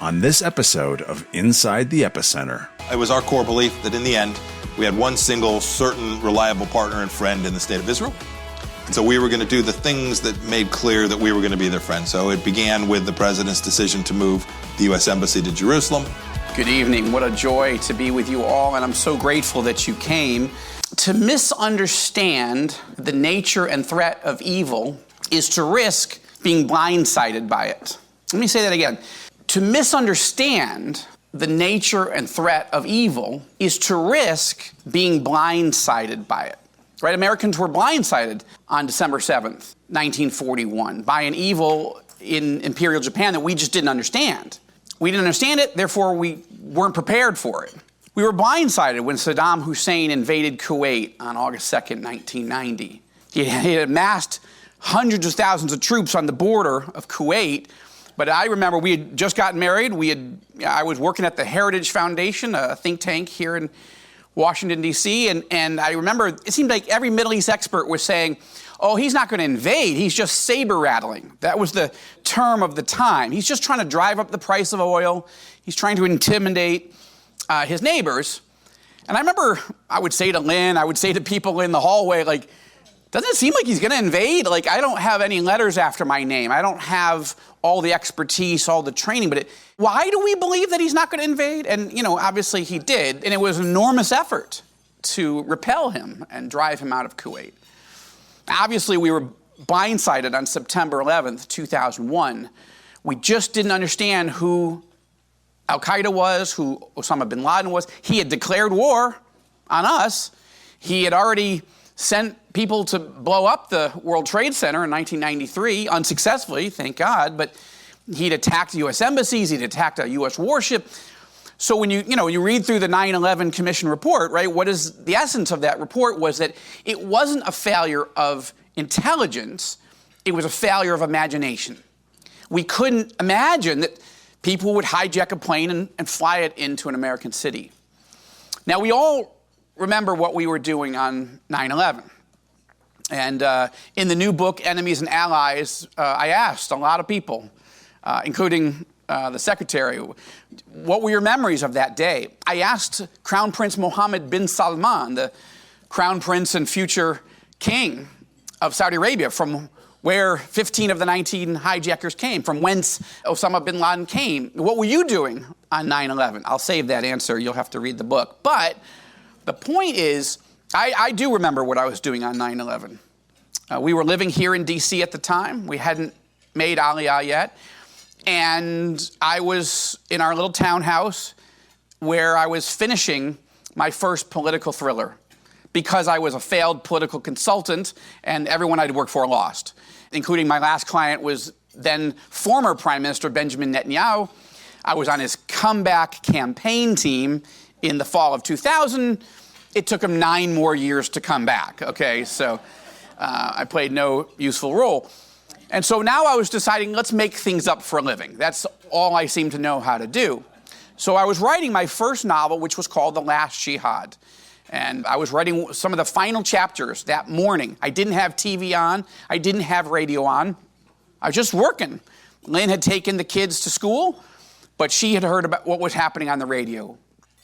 on this episode of Inside the Epicenter. It was our core belief that in the end, we had one single, certain, reliable partner and friend in the state of Israel. And so we were going to do the things that made clear that we were going to be their friend. So it began with the president's decision to move the U.S. Embassy to Jerusalem. Good evening. What a joy to be with you all, and I'm so grateful that you came. To misunderstand the nature and threat of evil is to risk being blindsided by it. Let me say that again. To misunderstand the nature and threat of evil is to risk being blindsided by it. Right? Americans were blindsided on December 7th, 1941, by an evil in Imperial Japan that we just didn't understand. We didn't understand it, therefore we weren't prepared for it. We were blindsided when Saddam Hussein invaded Kuwait on August 2nd, 1990. He had amassed hundreds of thousands of troops on the border of Kuwait. But I remember we had just gotten married. I was working at the Heritage Foundation, a think tank here in Washington, D.C. And I remember it seemed like every Middle East expert was saying, oh, he's not going to invade. He's just saber rattling. That was the term of the time. He's just trying to drive up the price of oil. He's trying to intimidate his neighbors. And I remember I would say to Lynn, I would say to people in the hallway, like, doesn't it seem like he's going to invade? Like, I don't have any letters after my name. I don't have all the expertise, all the training. But why do we believe that he's not going to invade? And, obviously he did. And it was an enormous effort to repel him and drive him out of Kuwait. Obviously, we were blindsided on September 11th, 2001. We just didn't understand who Al-Qaeda was, who Osama bin Laden was. He had declared war on us. He had already sent people to blow up the World Trade Center in 1993, unsuccessfully, thank God, but he'd attacked U.S. embassies, he'd attacked a U.S. warship. So when you read through the 9/11 Commission report, right, what is the essence of that report was that it wasn't a failure of intelligence, it was a failure of imagination. We couldn't imagine that people would hijack a plane and fly it into an American city. Now, we all remember what we were doing on 9/11. And in the new book, Enemies and Allies, I asked a lot of people, including the secretary, what were your memories of that day? I asked Crown Prince Mohammed bin Salman, the Crown Prince and future king of Saudi Arabia, from where 15 of the 19 hijackers came, from whence Osama bin Laden came. What were you doing on 9/11? I'll save that answer. You'll have to read the book. But the point is, I do remember what I was doing on 9/11. We were living here in D.C. at the time. We hadn't made Aliyah yet. And I was in our little townhouse where I was finishing my first political thriller because I was a failed political consultant and everyone I'd worked for lost, including my last client was then former Prime Minister Benjamin Netanyahu. I was on his comeback campaign team in the fall of 2000. It took him 9 more years to come back, okay? So I played no useful role. And so now I was deciding, let's make things up for a living. That's all I seem to know how to do. So I was writing my first novel, which was called The Last Jihad. And I was writing some of the final chapters that morning. I didn't have TV on. I didn't have radio on. I was just working. Lynn had taken the kids to school, but she had heard about what was happening on the radio.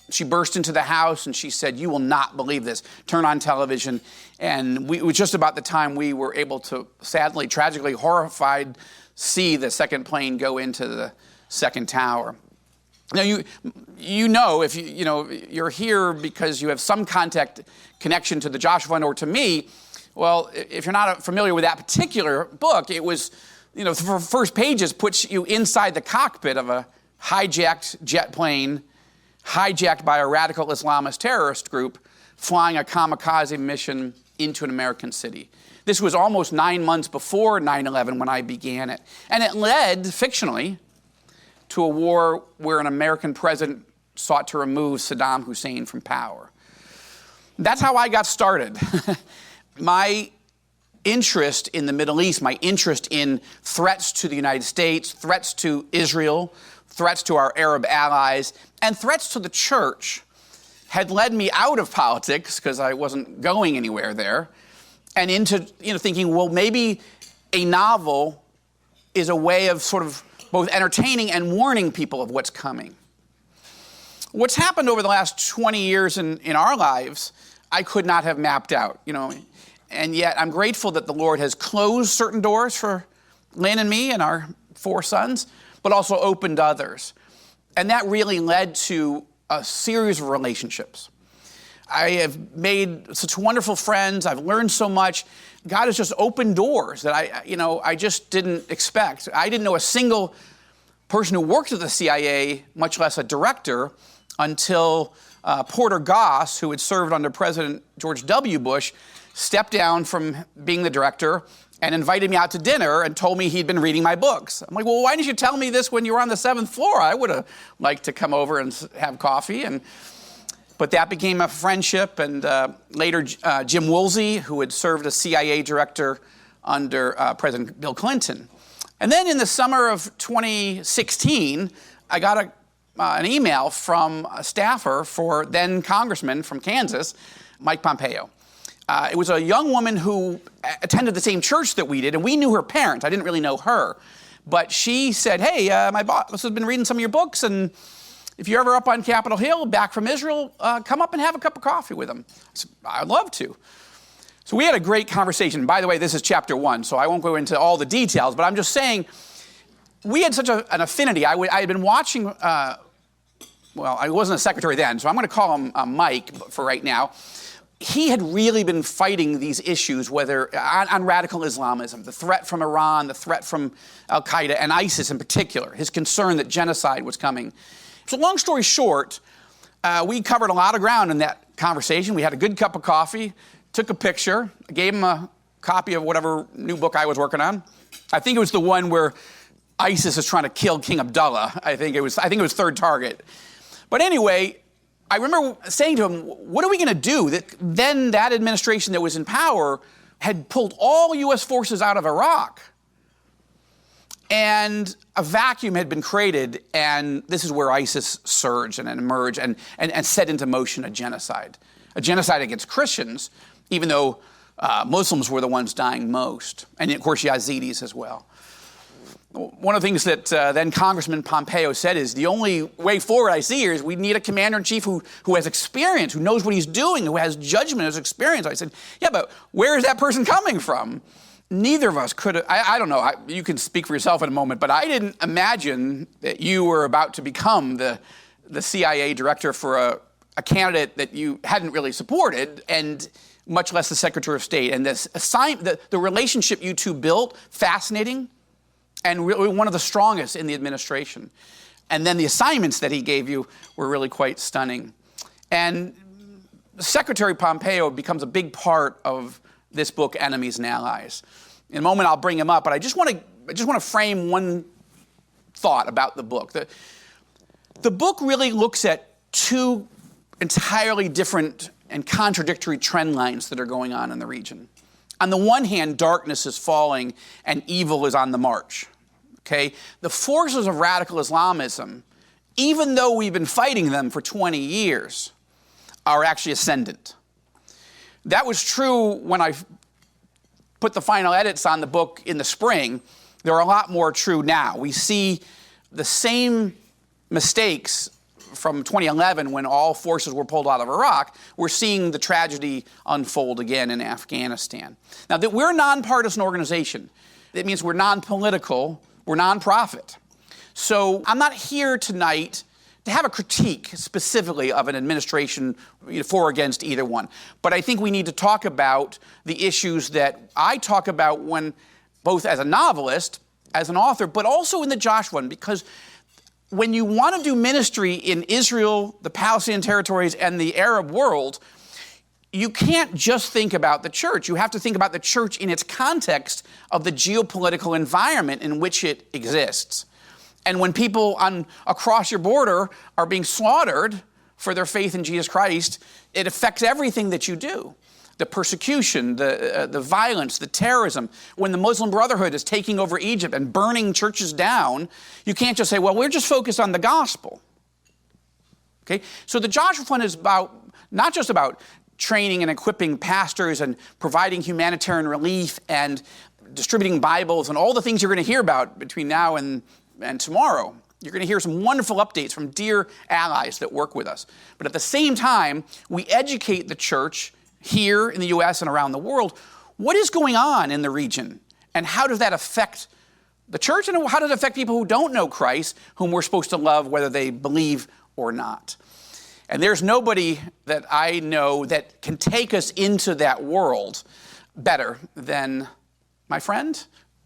She burst into the house and she said, you will not believe this. Turn on television. And it was just about the time we were able to, sadly, tragically, horrified, see the second plane go into the second tower. Now, if you're here because you have some connection to the Joshua Fund or to me, well, if you're not familiar with that particular book, it was, the first pages puts you inside the cockpit of a hijacked jet plane, hijacked by a radical Islamist terrorist group, flying a kamikaze mission into an American city. This was almost 9 months before 9/11 when I began it. And it led, fictionally, to a war where an American president sought to remove Saddam Hussein from power. That's how I got started. My interest in the Middle East, my interest in threats to the United States, threats to Israel, threats to our Arab allies, and threats to the church had led me out of politics, because I wasn't going anywhere there, and into thinking, well, maybe a novel is a way of sort of both entertaining and warning people of what's coming. What's happened over the last 20 years in our lives, I could not have mapped out, and yet I'm grateful that the Lord has closed certain doors for Lynn and me and our 4 sons, but also opened others. And that really led to a series of relationships. I have made such wonderful friends. I've learned so much. God has just opened doors that I just didn't expect. I didn't know a single person who worked at the CIA, much less a director, until Porter Goss, who had served under President George W. Bush, stepped down from being the director and invited me out to dinner and told me he'd been reading my books. I'm like, well, why didn't you tell me this when you were on the 7th floor? I would have liked to come over and have coffee. But that became a friendship, and later Jim Woolsey, who had served as CIA director under President Bill Clinton. And then in the summer of 2016, I got an email from a staffer for then Congressman from Kansas, Mike Pompeo. It was a young woman who attended the same church that we did, and we knew her parents. I didn't really know her. But she said, hey, my boss has been reading some of your books, and if you're ever up on Capitol Hill, back from Israel, come up and have a cup of coffee with him. I said, I'd love to. So we had a great conversation. By the way, this is chapter 1, so I won't go into all the details, but I'm just saying we had such an affinity. I had been watching, well, I wasn't a secretary then, so I'm going to call him Mike for right now. He had really been fighting these issues, whether on radical Islamism, the threat from Iran, the threat from Al-Qaeda, and ISIS in particular, his concern that genocide was coming. So long story short, we covered a lot of ground in that conversation. We had a good cup of coffee, took a picture, gave him a copy of whatever new book I was working on. I think it was the one where ISIS is trying to kill King Abdullah. I think it was Third Target. But anyway, I remember saying to him, what are we going to do? Then that administration that was in power had pulled all U.S. forces out of Iraq. And a vacuum had been created, and this is where ISIS surged and emerged and set into motion a genocide against Christians, even though Muslims were the ones dying most, and of course Yazidis as well. One of the things that then Congressman Pompeo said is the only way forward I see here is we need a commander-in-chief who has experience, who knows what he's doing, who has judgment, has experience. I said, yeah, but where is that person coming from? Neither of us could have, I don't know, you can speak for yourself in a moment, but I didn't imagine that you were about to become the CIA director for a candidate that you hadn't really supported, and much less the Secretary of State. And the relationship you two built, fascinating, and really one of the strongest in the administration. And then the assignments that he gave you were really quite stunning. And Secretary Pompeo becomes a big part of this book, Enemies and Allies. In a moment, I'll bring him up, but I just want to frame one thought about the book. The book really looks at 2 entirely different and contradictory trend lines that are going on in the region. On the one hand, darkness is falling and evil is on the march. Okay? The forces of radical Islamism, even though we've been fighting them for 20 years, are actually ascendant. That was true when I put the final edits on the book in the spring. There are a lot more true now. We see the same mistakes from 2011 when all forces were pulled out of Iraq. We're seeing the tragedy unfold again in Afghanistan. Now, that we're a nonpartisan organization, it means we're non-political, we're nonprofit. So I'm not here tonight to have a critique specifically of an administration for or against either one. But I think we need to talk about the issues that I talk about when, both as a novelist, as an author, but also in the Joshua one, because when you want to do ministry in Israel, the Palestinian territories, and the Arab world, you can't just think about the church. You have to think about the church in its context of the geopolitical environment in which it exists. And when people across your border are being slaughtered for their faith in Jesus Christ, it affects everything that you do. The persecution, the violence, the terrorism. When the Muslim Brotherhood is taking over Egypt and burning churches down, you can't just say, well, we're just focused on the gospel. Okay? So the Joshua Fund is not just about training and equipping pastors and providing humanitarian relief and distributing Bibles and all the things you're going to hear about between now and and tomorrow, you're going to hear some wonderful updates from dear allies that work with us. But at the same time, we educate the church here in the U.S. and around the world. What is going on in the region? And how does that affect the church? And how does it affect people who don't know Christ, whom we're supposed to love, whether they believe or not? And there's nobody that I know that can take us into that world better than my friend,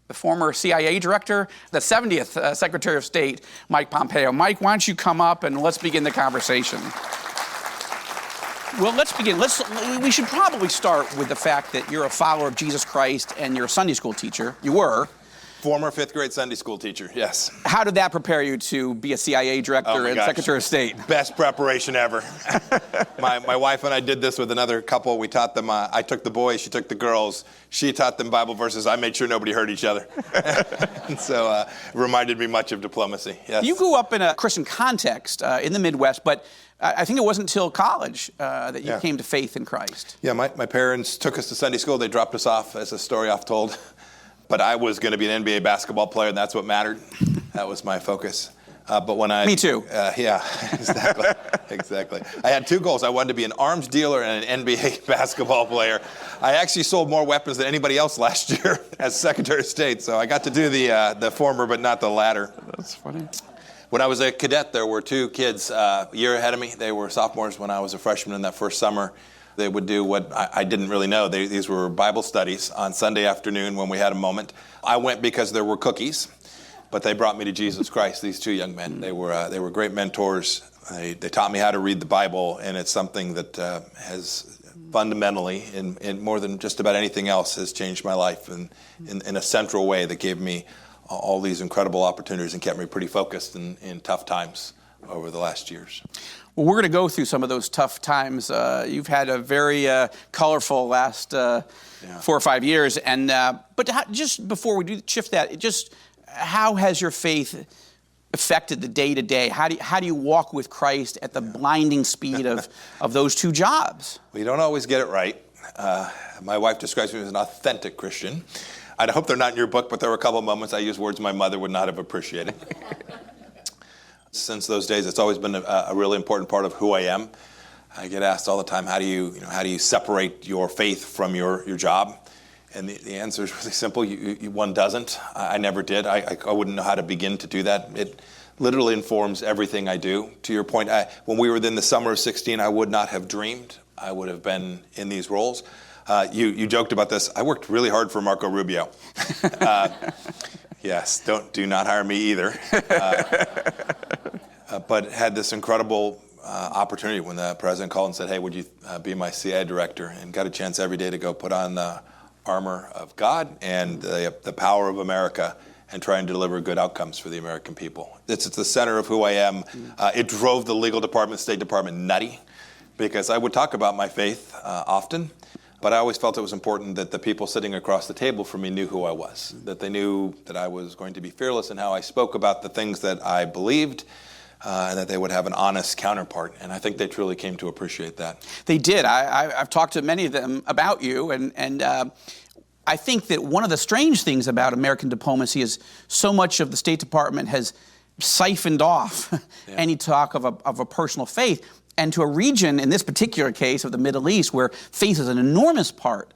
the former CIA director, the 70th Secretary of State, Mike Pompeo. Mike, why don't you come up and let's begin the conversation. Well, let's begin. We should probably start with the fact that you're a follower of Jesus Christ and you're a Sunday school teacher. You were. Former fifth grade Sunday school teacher, yes. How did that prepare you to be a CIA director and Secretary of State? Best preparation ever. My wife and I did this with another couple. We taught them, I took the boys, she took the girls. She taught them Bible verses. I made sure nobody hurt each other. And so it reminded me much of diplomacy, yes. You grew up in a Christian context in the Midwest, but I think it wasn't until college that you came to faith in Christ. Yeah, my parents took us to Sunday school. They dropped us off, as a story oft told. But I was going to be an NBA basketball player, and that's what mattered. That was my focus. But when I... Me too. Yeah, exactly. Exactly. I had two goals. I wanted to be an arms dealer and an NBA basketball player. I actually sold more weapons than anybody else last year as Secretary of State, so I got to do the former but not the latter. That's funny. When I was a cadet, there were two kids a year ahead of me. They were sophomores when I was a freshman in that first summer. They would do what I didn't really know. These were Bible studies on Sunday afternoon when we had a moment. I went because there were cookies, but they brought me to Jesus Christ, these two young men. They were great mentors. They taught me how to read the Bible, and it's something that has fundamentally, in more than just about anything else, has changed my life in a central way that gave me all these incredible opportunities and kept me pretty focused in tough times over the last years. Well, we're going to go through some of those tough times. You've had a very colorful last 4 or 5 years. But just before we do shift that, how has your faith affected the day-to-day? How do you walk with Christ at the blinding speed of those two jobs? We don't always get it right. My wife describes me as an authentic Christian. I hope they're not in your book, but there were a couple of moments I used words my mother would not have appreciated. Since those days, it's always been a really important part of who I am. I get asked all the time, how do you separate your faith from your job? And the answer is really simple. One doesn't. I never did. I wouldn't know how to begin to do that. It literally informs everything I do. To your point, when we were in the summer of 16, I would not have dreamed I would have been in these roles. You joked about this. I worked really hard for Marco Rubio. Yes, do not hire me either. But had this incredible opportunity when the president called and said, hey, would you be my CIA director? And got a chance every day to go put on the armor of God and the power of America and try and deliver good outcomes for the American people. It's at the center of who I am. It drove the legal department, State Department nutty because I would talk about my faith often. But I always felt it was important that the people sitting across the table from me knew who I was, that they knew that I was going to be fearless in how I spoke about the things that I believed, and that they would have an honest counterpart. And I think they truly came to appreciate that. They did. I've talked to many of them about you, and I think that one of the strange things about American diplomacy is so much of the State Department has siphoned off any talk of a personal faith. And to a region, in this particular case of the Middle East, where faith is an enormous part,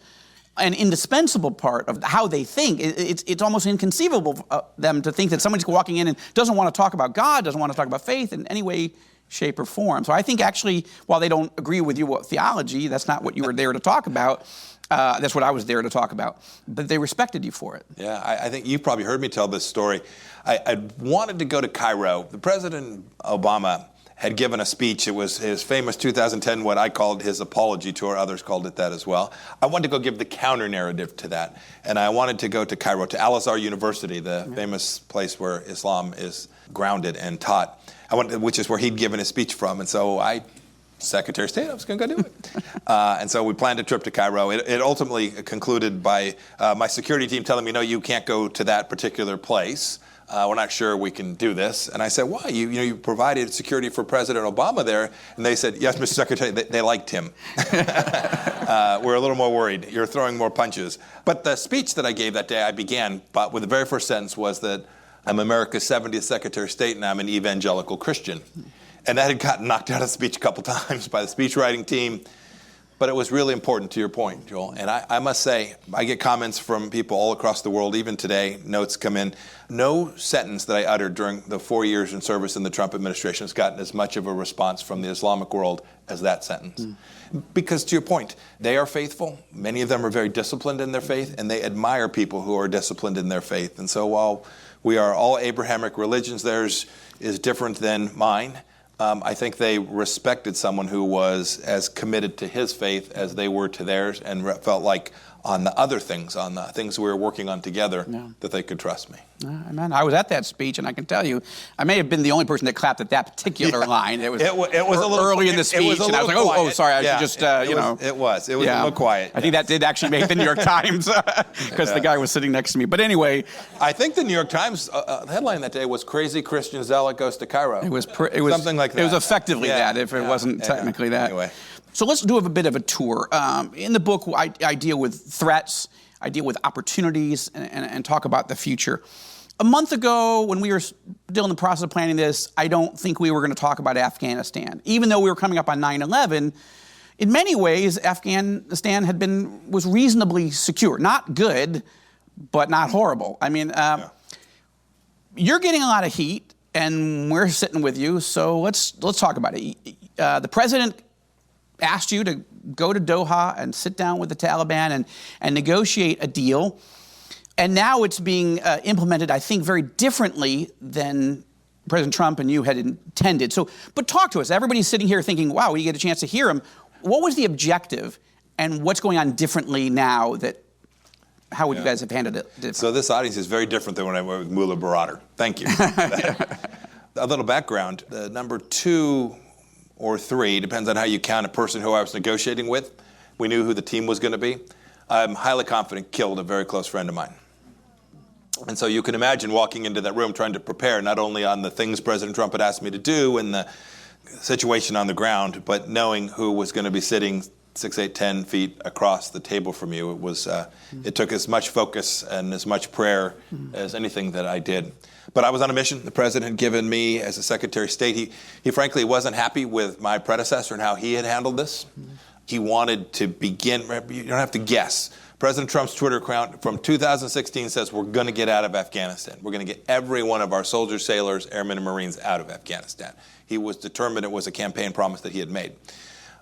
an indispensable part of how they think, it's almost inconceivable for them to think that somebody's walking in and doesn't want to talk about God, doesn't want to talk about faith in any way, shape, or form. So I think actually, while they don't agree with you about theology, that's not what you were there to talk about. That's what I was there to talk about. But they respected you for it. Yeah, I think you've probably heard me tell this story. I wanted to go to Cairo. The President Obama had given a speech. It was his famous 2010, what I called his apology tour. Others called it that as well. I wanted to go give the counter narrative to that. And I wanted to go to Cairo, to Al-Azhar University, the famous place where Islam is grounded and taught, which is where he'd given his speech from. And so Secretary of State, I was going to go do it. And so we planned a trip to Cairo. It ultimately concluded by my security team telling me, no, you can't go to that particular place. We're not sure we can do this. And I said, why? You provided security for President Obama there. And they said, yes, Mr. Secretary, they liked him. We're a little more worried. You're throwing more punches. But the speech that I gave that day, I began, but with the very first sentence was that I'm America's 70th Secretary of State, and I'm an evangelical Christian. And that had gotten knocked out of speech a couple times by the speech writing team. But it was really important, to your point, Joel. And I must say, I get comments from people all across the world, even today, notes come in. No sentence that I uttered during the 4 years in service in the Trump administration has gotten as much of a response from the Islamic world as that sentence. Because, to your point, they are faithful. Many of them are very disciplined in their faith, and they admire people who are disciplined in their faith. And so while we are all Abrahamic religions, theirs is different than mine. I think they respected someone who was as committed to his faith as they were to theirs, and felt like on the other things, on the things we were working on together, that they could trust me. Amen. I was at that speech, and I can tell you, I may have been the only person that clapped at that particular line. It was a little early in the speech, and I was like, oh, sorry, I should just, It was a little quiet. I think that did actually make the New York Times, because the guy was sitting next to me. But anyway. I think the New York Times headline that day was "Crazy Christian Zealot Goes to Cairo." It was something like that. It was effectively that, if it wasn't technically that. Anyway. So let's do a bit of a tour. In the book, I deal with threats, I deal with opportunities, and talk about the future. A month ago, when we were still in the process of planning this, I don't think we were going to talk about Afghanistan. Even though we were coming up on 9/11, in many ways, Afghanistan was reasonably secure. Not good, but not horrible. I mean, you're getting a lot of heat, and we're sitting with you, so let's talk about it. The president asked you to go to Doha and sit down with the Taliban and negotiate a deal. And now it's being implemented, I think, very differently than President Trump and you had intended. But talk to us. Everybody's sitting here thinking, wow, we get a chance to hear him. What was the objective, and what's going on differently now? How would you guys have handled it? So this audience is very different than when I went with Mullah Baradar. Thank you. A little background. The number 2 or 3, depends on how you count a person who I was negotiating with. We knew who the team was going to be. I'm highly confident killed a very close friend of mine. And so you can imagine walking into that room trying to prepare not only on the things President Trump had asked me to do and the situation on the ground, but knowing who was going to be sitting 6, 8, 10 feet across the table from you. It was. It took as much focus and as much prayer as anything that I did. But I was on a mission. The president had given me as a Secretary of State. He frankly wasn't happy with my predecessor and how he had handled this. He wanted to begin. You don't have to guess. President Trump's Twitter account from 2016 says we're going to get out of Afghanistan. We're going to get every one of our soldiers, sailors, airmen, and Marines out of Afghanistan. He was determined it was a campaign promise that he had made.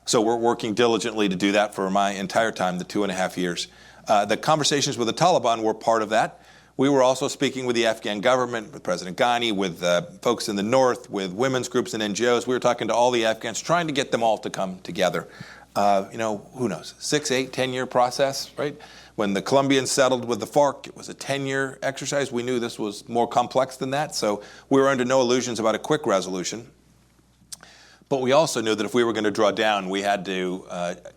So we're working diligently to do that for my entire time, the 2.5 years. The conversations with the Taliban were part of that. We were also speaking with the Afghan government, with President Ghani, with folks in the north, with women's groups and NGOs. We were talking to all the Afghans, trying to get them all to come together. Who knows, 6, 8, 10-year process, right? When the Colombians settled with the FARC, it was a 10-year exercise. We knew this was more complex than that, so we were under no illusions about a quick resolution. But we also knew that if we were going to draw down, we had to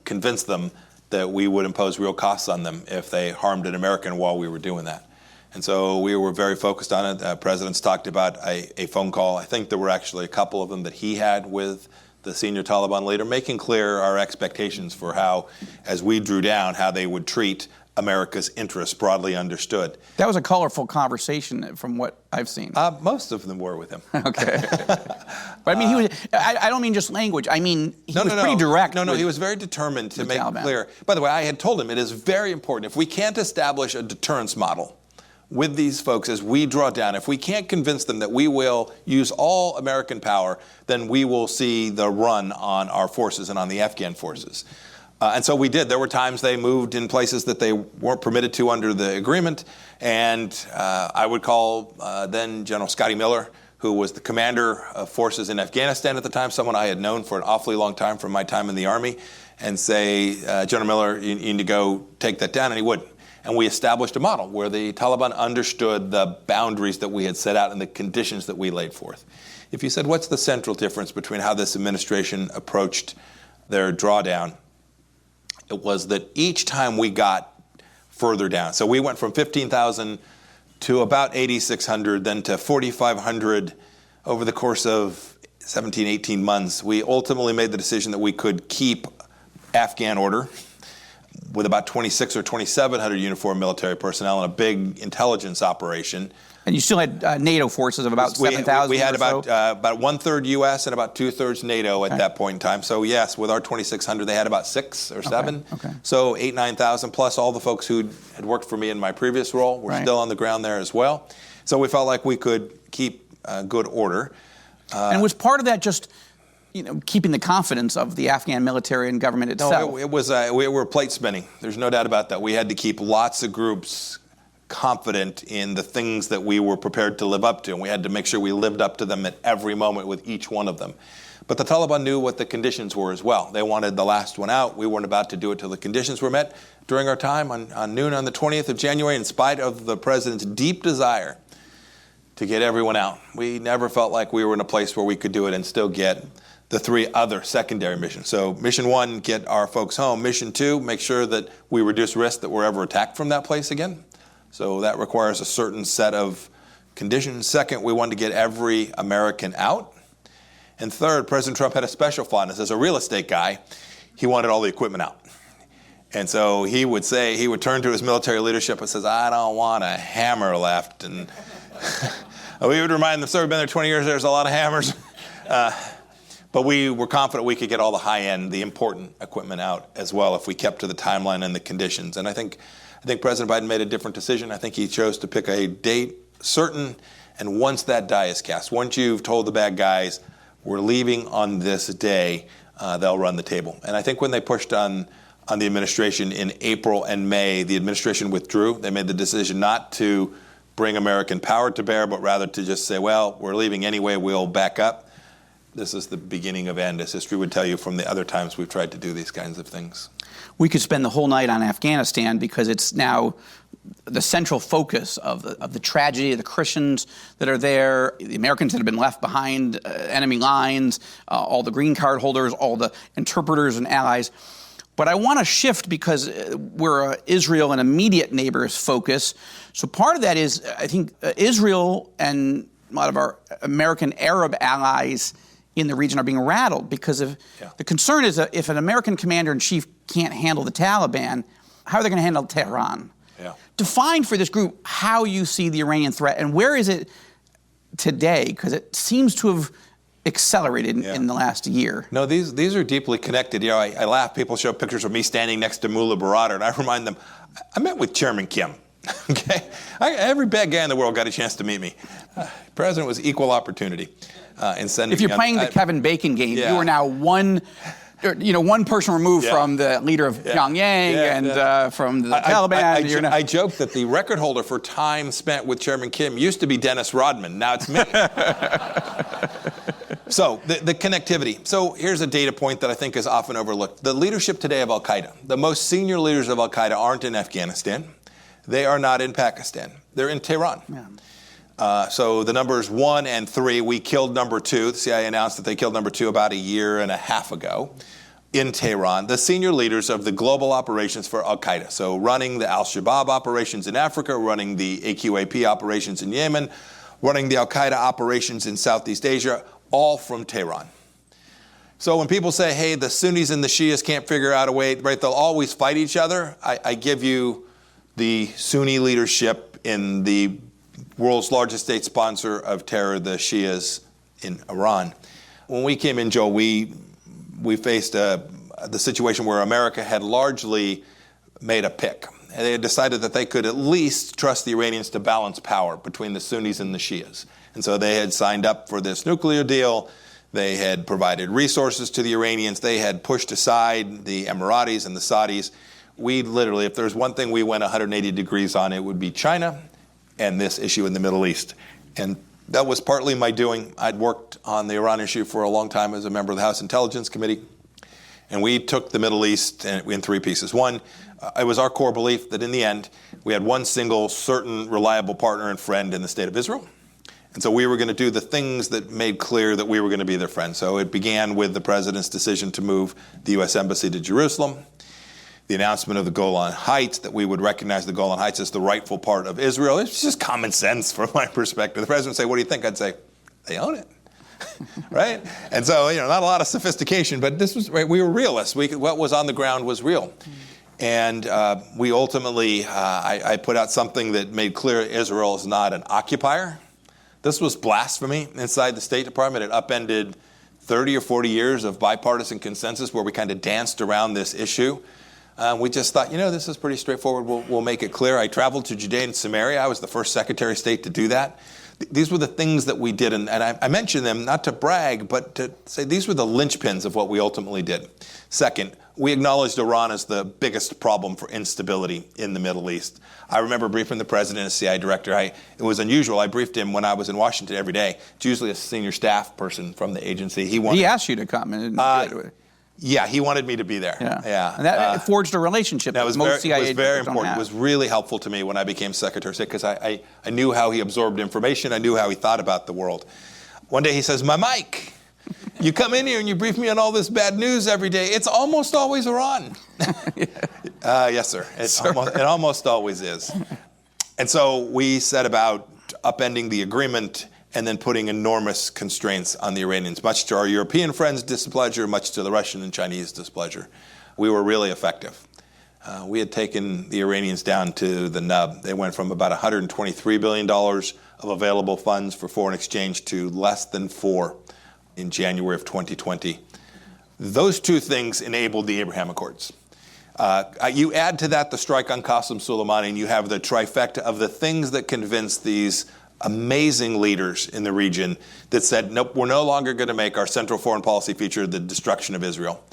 convince them that we would impose real costs on them if they harmed an American while we were doing that. And so we were very focused on it. President's talked about a phone call. I think there were actually a couple of them that he had with the senior Taliban leader, making clear our expectations for how, as we drew down, how they would treat America's interests, broadly understood. That was a colorful conversation from what I've seen. Most of them were with him. Okay. But I mean, I don't mean just language. I mean, he was pretty direct. No, he was very determined to make it clear. By the way, I had told him it is very important. If we can't establish a deterrence model with these folks as we draw down, if we can't convince them that we will use all American power, then we will see the run on our forces and on the Afghan forces. And so we did. There were times they moved in places that they weren't permitted to under the agreement. And I would call then General Scotty Miller, who was the commander of forces in Afghanistan at the time, someone I had known for an awfully long time from my time in the Army, and say, General Miller, you need to go take that down. And he wouldn't. And we established a model where the Taliban understood the boundaries that we had set out and the conditions that we laid forth. If you said, what's the central difference between how this administration approached their drawdown, it was that each time we got further down. So we went from 15,000 to about 8,600, then to 4,500 over the course of 17, 18 months. We ultimately made the decision that we could keep Afghan order with about 2,600 or 2,700 uniformed military personnel and a big intelligence operation. And you still had NATO forces of about 7,000. We had or about so? about 1/3 U.S. and about 2/3 NATO at that point in time. So yes, with our 2,600, they had about 6 or 7. Okay. So 9,000 plus all the folks who had worked for me in my previous role were still on the ground there as well. So we felt like we could keep good order. And was part of that just keeping the confidence of the Afghan military and government itself? No, it was we were plate spinning. There's no doubt about that. We had to keep lots of groups confident in the things that we were prepared to live up to, and we had to make sure we lived up to them at every moment with each one of them. But the Taliban knew what the conditions were as well. They wanted the last one out. We weren't about to do it till the conditions were met. During our time on noon on the 20th of January, in spite of the president's deep desire to get everyone out, we never felt like we were in a place where we could do it and still get the 3 other secondary missions. So mission 1, get our folks home. Mission 2, make sure that we reduce risk that we're ever attacked from that place again. So that requires a certain set of conditions. Second, we wanted to get every American out. And third, President Trump had a special fondness. As a real estate guy, he wanted all the equipment out. And so he would turn to his military leadership and says, I don't want a hammer left. And we would remind them, sir, we've been there 20 years, there's a lot of hammers. But we were confident we could get all the high-end, the important equipment out as well if we kept to the timeline and the conditions. And I think President Biden made a different decision. I think he chose to pick a date certain, and once that die is cast, once you've told the bad guys, we're leaving on this day, they'll run the table. And I think when they pushed on the administration in April and May, the administration withdrew. They made the decision not to bring American power to bear, but rather to just say, well, we're leaving anyway, we'll back up. This is the beginning of end, as history would tell you from the other times we've tried to do these kinds of things. We could spend the whole night on Afghanistan because it's now the central focus of the tragedy of the Christians that are there, the Americans that have been left behind enemy lines, all the green card holders, all the interpreters and allies. But I want to shift because we're Israel and immediate neighbors focus. So part of that is, I think, Israel and a lot of our American Arab allies in the region are being rattled because of the concern is that if an American commander-in-chief can't handle the Taliban, how are they going to handle Tehran? Yeah. Define for this group how you see the Iranian threat and where is it today, because it seems to have accelerated in the last year. No, these are deeply connected. I laugh. People show pictures of me standing next to Mullah Baradar, and I remind them, I met with Chairman Kim. Okay, every bad guy in the world got a chance to meet me. President was equal opportunity in sending. If you're playing the Kevin Bacon game, you are now one person removed from the leader of Pyongyang and from the Taliban. I joke that the record holder for time spent with Chairman Kim used to be Dennis Rodman. Now it's me. So the connectivity. So here's a data point that I think is often overlooked. The leadership today of Al-Qaeda, the most senior leaders of Al-Qaeda aren't in Afghanistan. They are not in Pakistan. They're in Tehran. Yeah. So the numbers 1 and 3, we killed number 2. The CIA announced that they killed number 2 about a year and a half ago in Tehran. The senior leaders of the global operations for Al-Qaeda. So running the Al-Shabaab operations in Africa, running the AQAP operations in Yemen, running the Al-Qaeda operations in Southeast Asia, all from Tehran. So when people say, hey, the Sunnis and the Shias can't figure out a way, right, they'll always fight each other, I give you the Sunni leadership in the world's largest state sponsor of terror, the Shias in Iran. When we came in, Joel, we faced the situation where America had largely made a pick. And they had decided that they could at least trust the Iranians to balance power between the Sunnis and the Shias. And so they had signed up for this nuclear deal. They had provided resources to the Iranians. They had pushed aside the Emiratis and the Saudis. We literally, if there's one thing we went 180 degrees on, it would be China and this issue in the Middle East. And that was partly my doing. I'd worked on the Iran issue for a long time as a member of the House Intelligence Committee. And we took the Middle East in 3 pieces. One, it was our core belief that in the end, we had one single, certain, reliable partner and friend in the state of Israel. And so we were going to do the things that made clear that we were going to be their friend. So it began with the president's decision to move the U.S. Embassy to Jerusalem, the announcement of the Golan Heights, that we would recognize the Golan Heights as the rightful part of Israel. It's just common sense from my perspective. The president would say, what do you think? I'd say, they own it. Right? And so, not a lot of sophistication, but this was, right, we were realists. What was on the ground was real. And we ultimately, I put out something that made clear Israel is not an occupier. This was blasphemy inside the State Department. It upended 30 or 40 years of bipartisan consensus where we kind of danced around this issue. We just thought, this is pretty straightforward. We'll make it clear. I traveled to Judea and Samaria. I was the first Secretary of State to do that. These were the things that we did, and I mention them not to brag, but to say these were the linchpins of what we ultimately did. Second, we acknowledged Iran as the biggest problem for instability in the Middle East. I remember briefing the president as CIA director. It was unusual. I briefed him when I was in Washington every day. It's usually a senior staff person from the agency. He asked you to come. Yeah, he wanted me to be there. Yeah. And that forged a relationship that most CIA agents don't have. It was very important. It was really helpful to me when I became Secretary of State because I knew how he absorbed information. I knew how he thought about the world. One day he says, "My Mike, you come in here and you brief me on all this bad news every day. It's almost always Iran." Yes, sir. It almost always is. And so we set about upending the agreement and then putting enormous constraints on the Iranians, much to our European friends' displeasure, much to the Russian and Chinese displeasure. We were really effective. We had taken the Iranians down to the nub. They went from about $123 billion of available funds for foreign exchange to less than $4 billion in January of 2020. Those two things enabled the Abraham Accords. You add to that the strike on Qasem Soleimani, and you have the trifecta of the things that convinced these amazing leaders in the region that said, nope, we're no longer going to make our central foreign policy feature the destruction of Israel.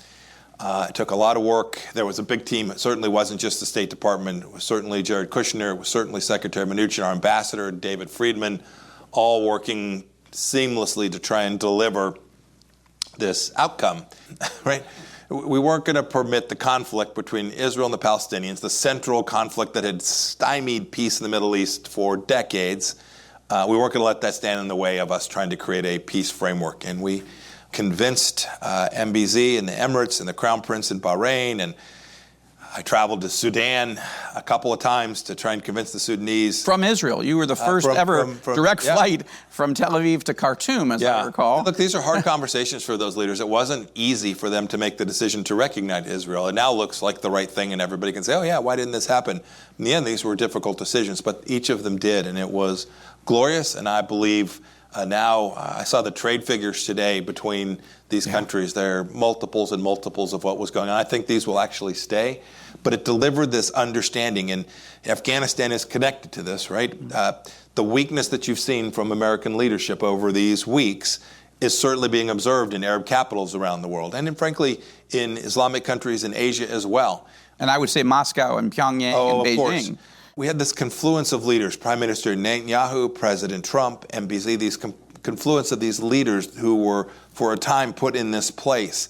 It took a lot of work. There was a big team. It certainly wasn't just the State Department. It was certainly Jared Kushner. It was certainly Secretary Mnuchin, our ambassador, David Friedman, all working seamlessly to try and deliver this outcome, right? We weren't going to permit the conflict between Israel and the Palestinians, the central conflict that had stymied peace in the Middle East for decades. We weren't going to let that stand in the way of us trying to create a peace framework. And we convinced MBZ and the Emirates and the Crown Prince in Bahrain. And I traveled to Sudan a couple of times to try and convince the Sudanese. From Israel. You were the first ever direct flight from Tel Aviv to Khartoum, as I recall. Look, these are hard conversations for those leaders. It wasn't easy for them to make the decision to recognize Israel. It now looks like the right thing, and everybody can say, oh, yeah, why didn't this happen? In the end, these were difficult decisions, but each of them did, and it was glorious, and I believe now I saw the trade figures today between these countries. They're multiples and multiples of what was going on. I think these will actually stay, but it delivered this understanding, and Afghanistan is connected to this, right? The weakness that you've seen from American leadership over these weeks is certainly being observed in Arab capitals around the world, and frankly, in Islamic countries in Asia as well. And I would say Moscow and Pyongyang and Beijing. Course. We had this confluence of leaders, Prime Minister Netanyahu, President Trump, MBZ, these confluence of these leaders who were, for a time, put in this place.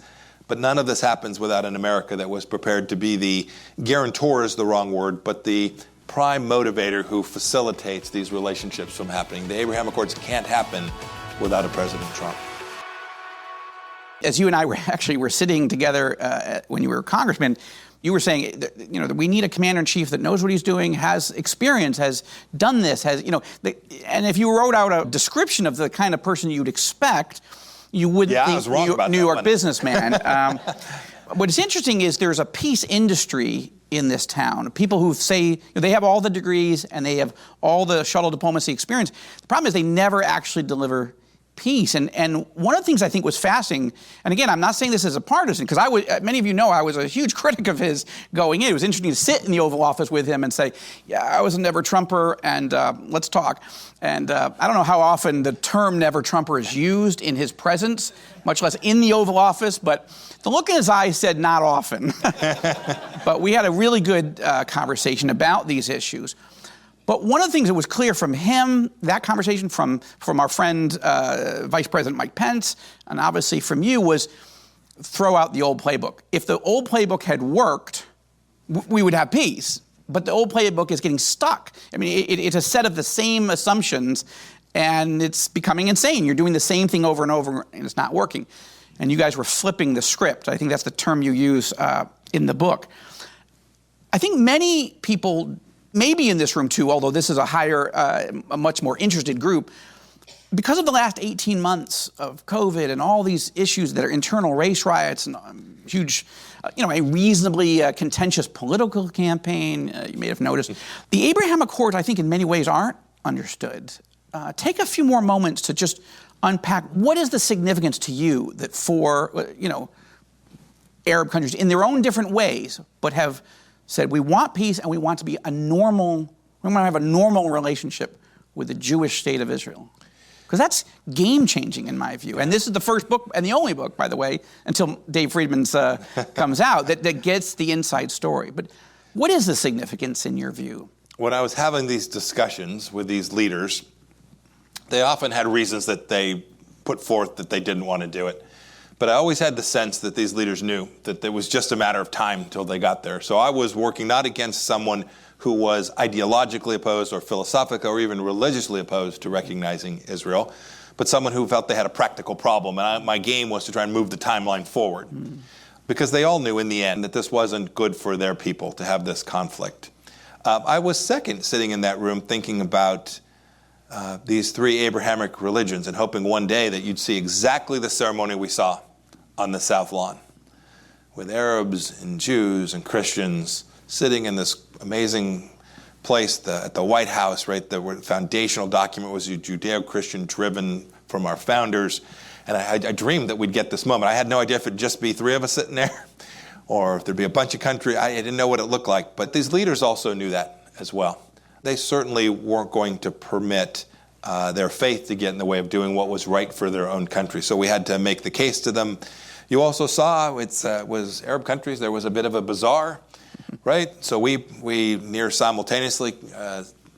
But none of this happens without an America that was prepared to be the guarantor is the wrong word, but the prime motivator who facilitates these relationships from happening. The Abraham Accords can't happen without a President Trump. As you and I were sitting together when you were a congressman, you were saying, that we need a commander-in-chief that knows what he's doing, has experience, has done this, and if you wrote out a description of the kind of person you'd expect, you wouldn't think New York businessman. What's interesting is there's a peace industry in this town. People who say they have all the degrees and they have all the shuttle diplomacy experience. The problem is they never actually deliver peace. And one of the things I think was fascinating, and again, I'm not saying this as a partisan, because many of you know I was a huge critic of his going in. It was interesting to sit in the Oval Office with him and say, yeah, I was a never Trumper, and let's talk. And I don't know how often the term never Trumper is used in his presence, much less in the Oval Office, but the look in his eyes said not often. But we had a really good conversation about these issues. But one of the things that was clear from him, that conversation from our friend, Vice President Mike Pence, and obviously from you, was throw out the old playbook. If the old playbook had worked, we would have peace. But the old playbook is getting stuck. I mean, it's a set of the same assumptions, and it's becoming insane. You're doing the same thing over and over, and it's not working. And you guys were flipping the script. I think that's the term you use in the book. I think many people, maybe in this room too, although this is a much more interested group, because of the last 18 months of COVID and all these issues that are internal race riots and huge, a reasonably contentious political campaign. You may have noticed. The Abraham Accords, I think, in many ways aren't understood. Take a few more moments to just unpack what is the significance to you that for, Arab countries in their own different ways, but have said we want peace and we want to be we want to have a normal relationship with the Jewish state of Israel. Because that's game-changing in my view. And this is the first book, and the only book, by the way, until Dave Friedman's comes out, that gets the inside story. But what is the significance in your view? When I was having these discussions with these leaders, they often had reasons that they put forth that they didn't want to do it. But I always had the sense that these leaders knew that it was just a matter of time until they got there. So I was working not against someone who was ideologically opposed or philosophically or even religiously opposed to recognizing Israel, but someone who felt they had a practical problem. And my game was to try and move the timeline forward. Because they all knew in the end that this wasn't good for their people to have this conflict. I was second sitting in that room thinking about these three Abrahamic religions and hoping one day that you'd see exactly the ceremony we saw on the South Lawn, with Arabs and Jews and Christians sitting in this amazing place at the White House, right? The foundational document was Judeo-Christian driven from our founders. And I dreamed that we'd get this moment. I had no idea if it'd just be three of us sitting there or if there'd be a bunch of country. I didn't know what it looked like. But these leaders also knew that as well. They certainly weren't going to permit their faith to get in the way of doing what was right for their own country. So we had to make the case to them. You also saw it was Arab countries. There was a bit of a bazaar, right? So we near simultaneously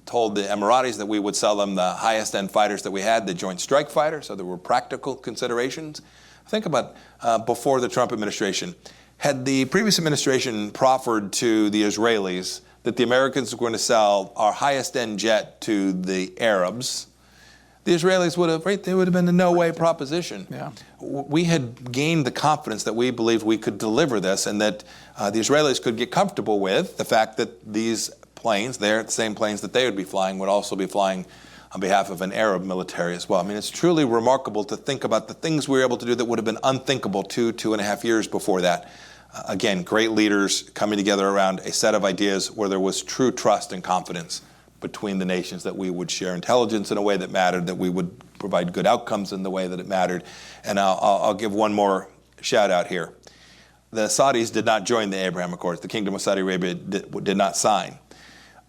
told the Emiratis that we would sell them the highest end fighters that we had, the Joint Strike Fighter. So there were practical considerations. Think about before the Trump administration. Had the previous administration proffered to the Israelis that the Americans were going to sell our highest end jet to the Arabs, the Israelis would have, right, they would have been a no way proposition. Yeah. We had gained the confidence that we believed we could deliver this and that the Israelis could get comfortable with the fact that these planes, the same planes that they would be flying, would also be flying on behalf of an Arab military as well. I mean, it's truly remarkable to think about the things we were able to do that would have been unthinkable 2.5 years before that. Again, great leaders coming together around a set of ideas where there was true trust and confidence between the nations, that we would share intelligence in a way that mattered, that we would provide good outcomes in the way that it mattered. And I'll give one more shout out here. The Saudis did not join the Abraham Accords. The Kingdom of Saudi Arabia did not sign.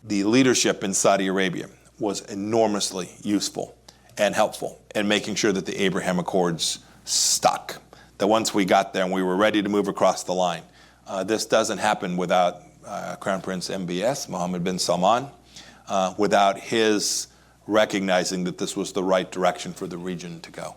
The leadership in Saudi Arabia was enormously useful and helpful in making sure that the Abraham Accords stuck. That once we got there and we were ready to move across the line, this doesn't happen without Crown Prince MBS, Mohammed bin Salman, without his recognizing that this was the right direction for the region to go.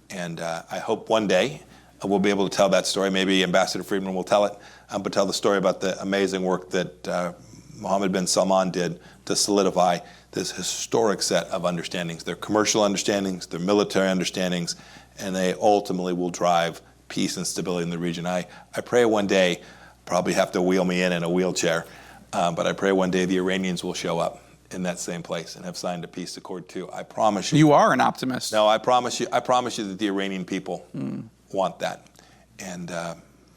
And I hope one day we'll be able to tell that story. Maybe Ambassador Friedman will tell it, but tell the story about the amazing work that Mohammed bin Salman did to solidify this historic set of understandings, their commercial understandings, their military understandings, and they ultimately will drive peace and stability in the region. I pray one day, probably have to wheel me in a wheelchair, but I pray one day the Iranians will show up in that same place and have signed a peace accord too. I promise you. You are an optimist. No, I promise you that the Iranian people want that. And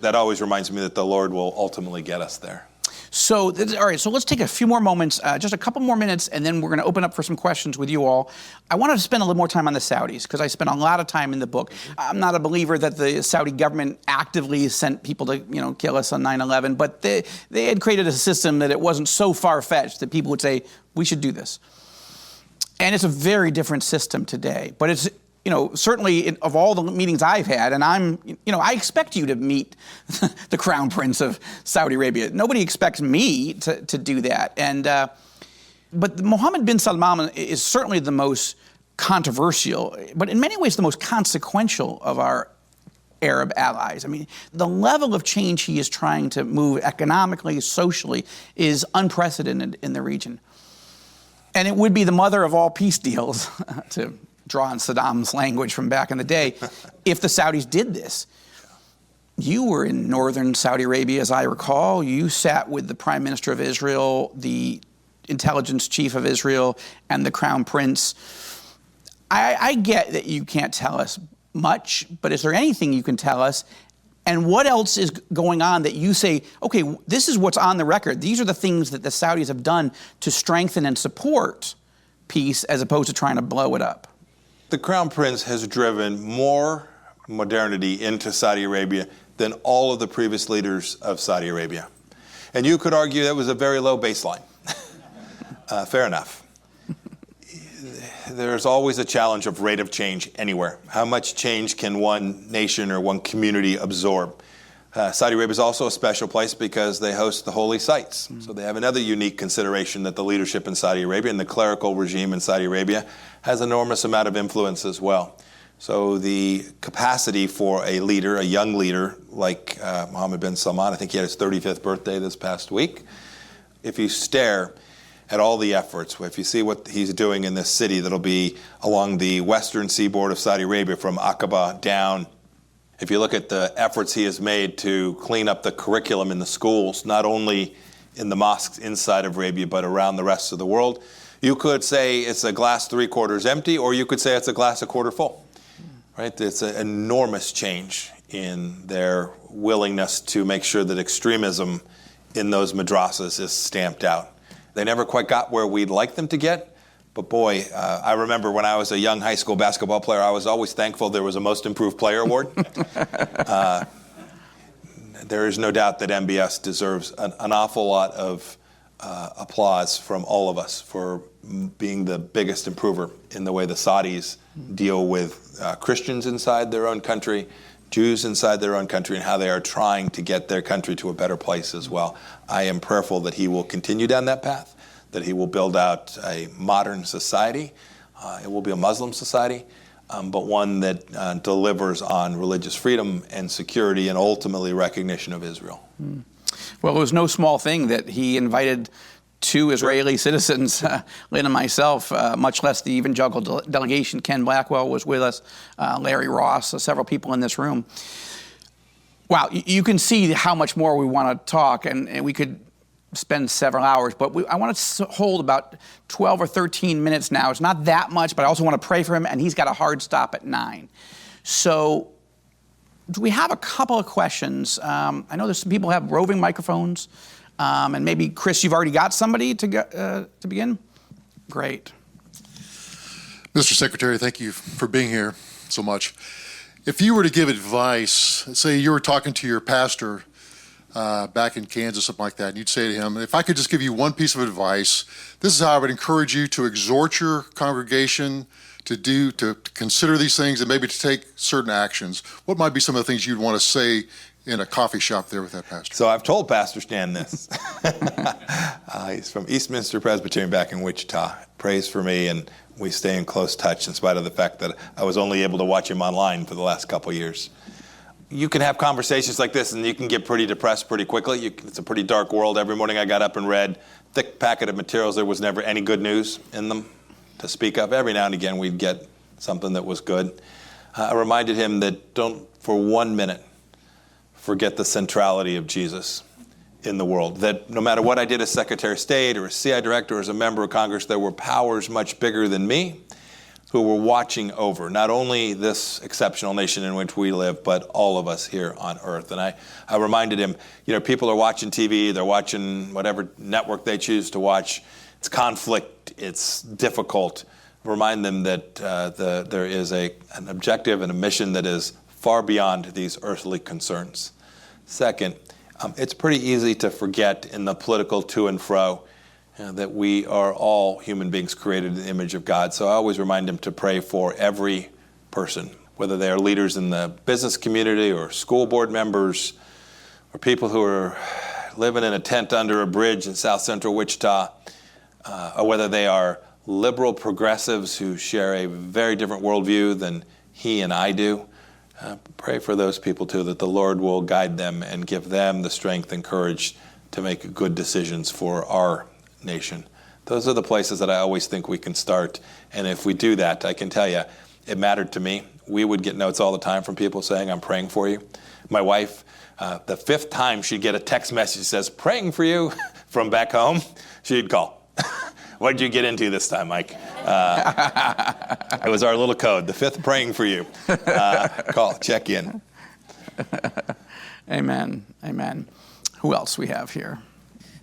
that always reminds me that the Lord will ultimately get us there. So, all right, so let's take a few more moments, just a couple more minutes, and then we're going to open up for some questions with you all. I wanted to spend a little more time on the Saudis, because I spent a lot of time in the book. I'm not a believer that the Saudi government actively sent people to, kill us on 9/11, but they had created a system that it wasn't so far-fetched that people would say, we should do this. And it's a very different system today, but it's, certainly of all the meetings I've had, and I expect you to meet the Crown Prince of Saudi Arabia. Nobody expects me to do that. And but Mohammed bin Salman is certainly the most controversial, but in many ways the most consequential of our Arab allies. I mean, the level of change he is trying to move economically, socially, is unprecedented in the region. And it would be the mother of all peace deals, to draw on Saddam's language from back in the day, if the Saudis did this. You were in northern Saudi Arabia, as I recall. You sat with the Prime Minister of Israel, the intelligence chief of Israel, and the Crown Prince. I get that you can't tell us much, but is there anything you can tell us? And what else is going on that you say, okay, this is what's on the record. These are the things that the Saudis have done to strengthen and support peace as opposed to trying to blow it up? The Crown Prince has driven more modernity into Saudi Arabia than all of the previous leaders of Saudi Arabia. And you could argue that was a very low baseline. Fair enough. There's always a challenge of rate of change anywhere. How much change can one nation or one community absorb? Saudi Arabia is also a special place because they host the holy sites. So they have another unique consideration that the leadership in Saudi Arabia and the clerical regime in Saudi Arabia has enormous amount of influence as well. So the capacity for a leader, a young leader like Mohammed bin Salman, I think he had his 35th birthday this past week. If you stare at all the efforts, if you see what he's doing in this city that'll be along the western seaboard of Saudi Arabia from Aqaba down, if you look at the efforts he has made to clean up the curriculum in the schools, not only in the mosques inside of Arabia, but around the rest of the world, you could say it's a glass 3/4 empty, or you could say it's a glass 1/4 full. Right? It's an enormous change in their willingness to make sure that extremism in those madrasas is stamped out. They never quite got where we'd like them to get, but boy, I remember when I was a young high school basketball player, I was always thankful there was a Most Improved Player award. There is no doubt that MBS deserves an awful lot of applause from all of us for being the biggest improver in the way the Saudis deal with Christians inside their own country, Jews inside their own country, and how they are trying to get their country to a better place as well. I am prayerful that he will continue down that path, that he will build out a modern society. It will be a Muslim society, but one that delivers on religious freedom and security and ultimately recognition of Israel. Well, it was no small thing that he invited two Israeli citizens, Lynn and myself, much less the Evangelical delegation. Ken Blackwell was with us, Larry Ross, several people in this room. Wow, you can see how much more we want to talk, and we could spend several hours, but I want to hold about 12 or 13 minutes now. It's not that much, but I also want to pray for him, and he's got a hard stop at 9. So do we have a couple of questions? I know there's some people who have roving microphones. And maybe, Chris, you've already got somebody to begin? Great. Mr. Secretary, thank you for being here so much. If you were to give advice, say you were talking to your pastor back in Kansas, something like that, and you'd say to him, if I could just give you one piece of advice, this is how I would encourage you to exhort your congregation to consider these things and maybe to take certain actions. What might be some of the things you'd want to say in a coffee shop there with that pastor? So I've told Pastor Stan this. He's from Eastminster Presbyterian back in Wichita. Prays for me, and we stay in close touch in spite of the fact that I was only able to watch him online for the last couple of years. You can have conversations like this, and you can get pretty depressed pretty quickly. It's a pretty dark world. Every morning I got up and read thick packet of materials. There was never any good news in them to speak of. Every now and again we'd get something that was good. I reminded him that don't for 1 minute forget the centrality of Jesus in the world. That no matter what I did as Secretary of State or as CI Director or as a member of Congress, there were powers much bigger than me who were watching over not only this exceptional nation in which we live, but all of us here on earth. And I reminded him, people are watching TV, they're watching whatever network they choose to watch. It's conflict, it's difficult. Remind them that there is an objective and a mission that is far beyond these earthly concerns. Second, it's pretty easy to forget in the political to and fro that we are all human beings created in the image of God. So I always remind him to pray for every person, whether they are leaders in the business community or school board members or people who are living in a tent under a bridge in south central Wichita, or whether they are liberal progressives who share a very different worldview than he and I do. Pray for those people, too, that the Lord will guide them and give them the strength and courage to make good decisions for our nation. Those are the places that I always think we can start. And if we do that, I can tell you, it mattered to me. We would get notes all the time from people saying, I'm praying for you. My wife, the 5th time she'd get a text message that says, praying for you from back home, she'd call. What did you get into this time, Mike? It was our little code, the 5th praying for you. Call, check in. Amen. Amen. Who else we have here?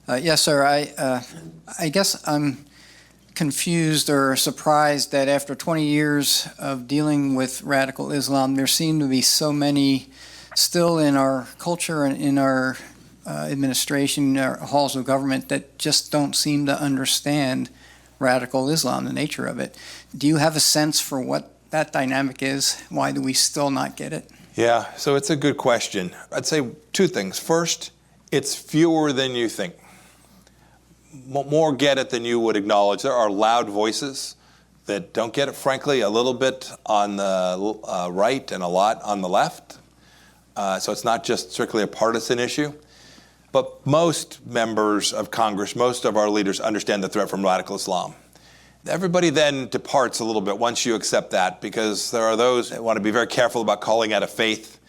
Yes, sir. I guess I'm confused or surprised that after 20 years of dealing with radical Islam, there seem to be so many still in our culture and in our administration, our halls of government, that just don't seem to understand radical Islam, the nature of it. Do you have a sense for what that dynamic is? Why do we still not get it? Yeah, so it's a good question. I'd say two things. First, it's fewer than you think. More get it than you would acknowledge. There are loud voices that don't get it, frankly, a little bit on the right and a lot on the left. So it's not just strictly a partisan issue. But most members of Congress, most of our leaders understand the threat from radical Islam. Everybody then departs a little bit once you accept that, because there are those that want to be very careful about calling out a faith.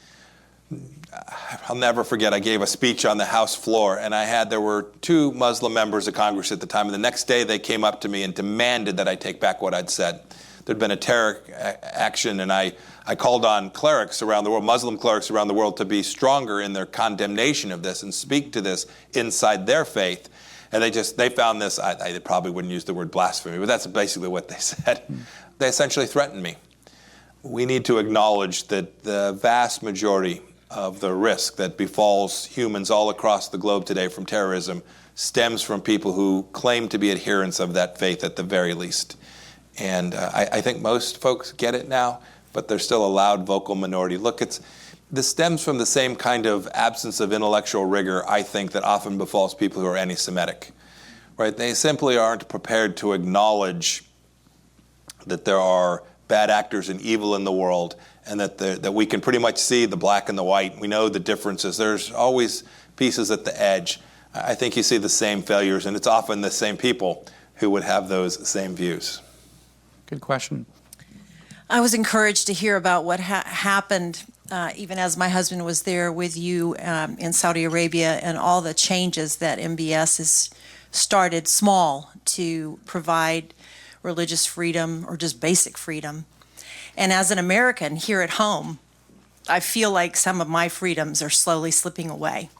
I'll never forget, I gave a speech on the House floor, and there were 2 Muslim members of Congress at the time, and the next day they came up to me and demanded that I take back what I'd said. There'd been a terror action, and I called on clerics around the world, Muslim clerics around the world, to be stronger in their condemnation of this and speak to this inside their faith. And they found this, I probably wouldn't use the word blasphemy, but that's basically what they said. They essentially threatened me. We need to acknowledge that the vast majority of the risk that befalls humans all across the globe today from terrorism stems from people who claim to be adherents of that faith at the very least. And I think most folks get it now, but there's still a loud vocal minority. Look, this stems from the same kind of absence of intellectual rigor, I think, that often befalls people who are anti-Semitic, right? They simply aren't prepared to acknowledge that there are bad actors and evil in the world, and that we can pretty much see the black and the white. We know the differences. There's always pieces at the edge. I think you see the same failures, and it's often the same people who would have those same views. Good question. I was encouraged to hear about what happened even as my husband was there with you in Saudi Arabia, and all the changes that MBS has started small to provide religious freedom or just basic freedom. And as an American here at home, I feel like some of my freedoms are slowly slipping away.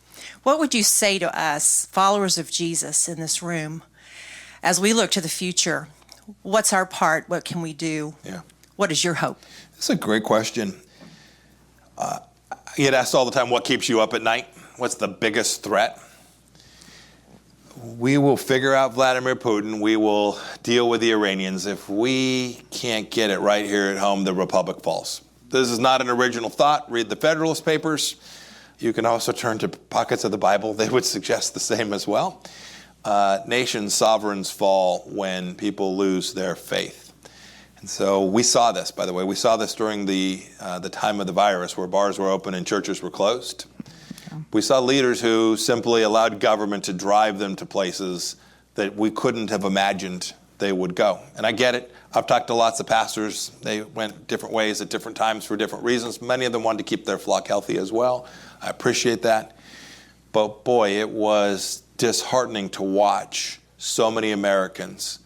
What would you say to us, followers of Jesus in this room, as we look to the future? What's our part? What can we do? Yeah. What is your hope? That's a great question. I get asked all the time, what keeps you up at night? What's the biggest threat? We will figure out Vladimir Putin. We will deal with the Iranians. If we can't get it right here at home, the republic falls. This is not an original thought. Read the Federalist Papers. You can also turn to pockets of the Bible. They would suggest the same as well. Nations, sovereigns fall when people lose their faith. And so we saw this, by the way. We saw this during the time of the virus, where bars were open and churches were closed. We saw leaders who simply allowed government to drive them to places that we couldn't have imagined they would go. And I get it. I've talked to lots of pastors. They went different ways at different times for different reasons. Many of them wanted to keep their flock healthy as well. I appreciate that. But boy, it was disheartening to watch so many Americans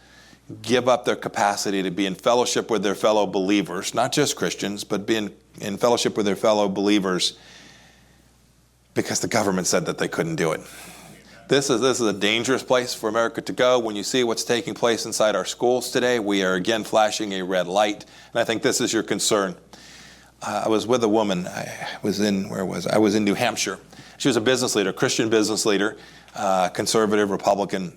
give up their capacity to be in fellowship with their fellow believers, not just Christians, but be in fellowship with their fellow believers, because the government said that they couldn't do it. This is a dangerous place for America to go. When you see what's taking place inside our schools today, we are again flashing a red light. And I think this is your concern. I was with a woman. I was in New Hampshire. She was a business leader, Christian business leader, conservative, Republican.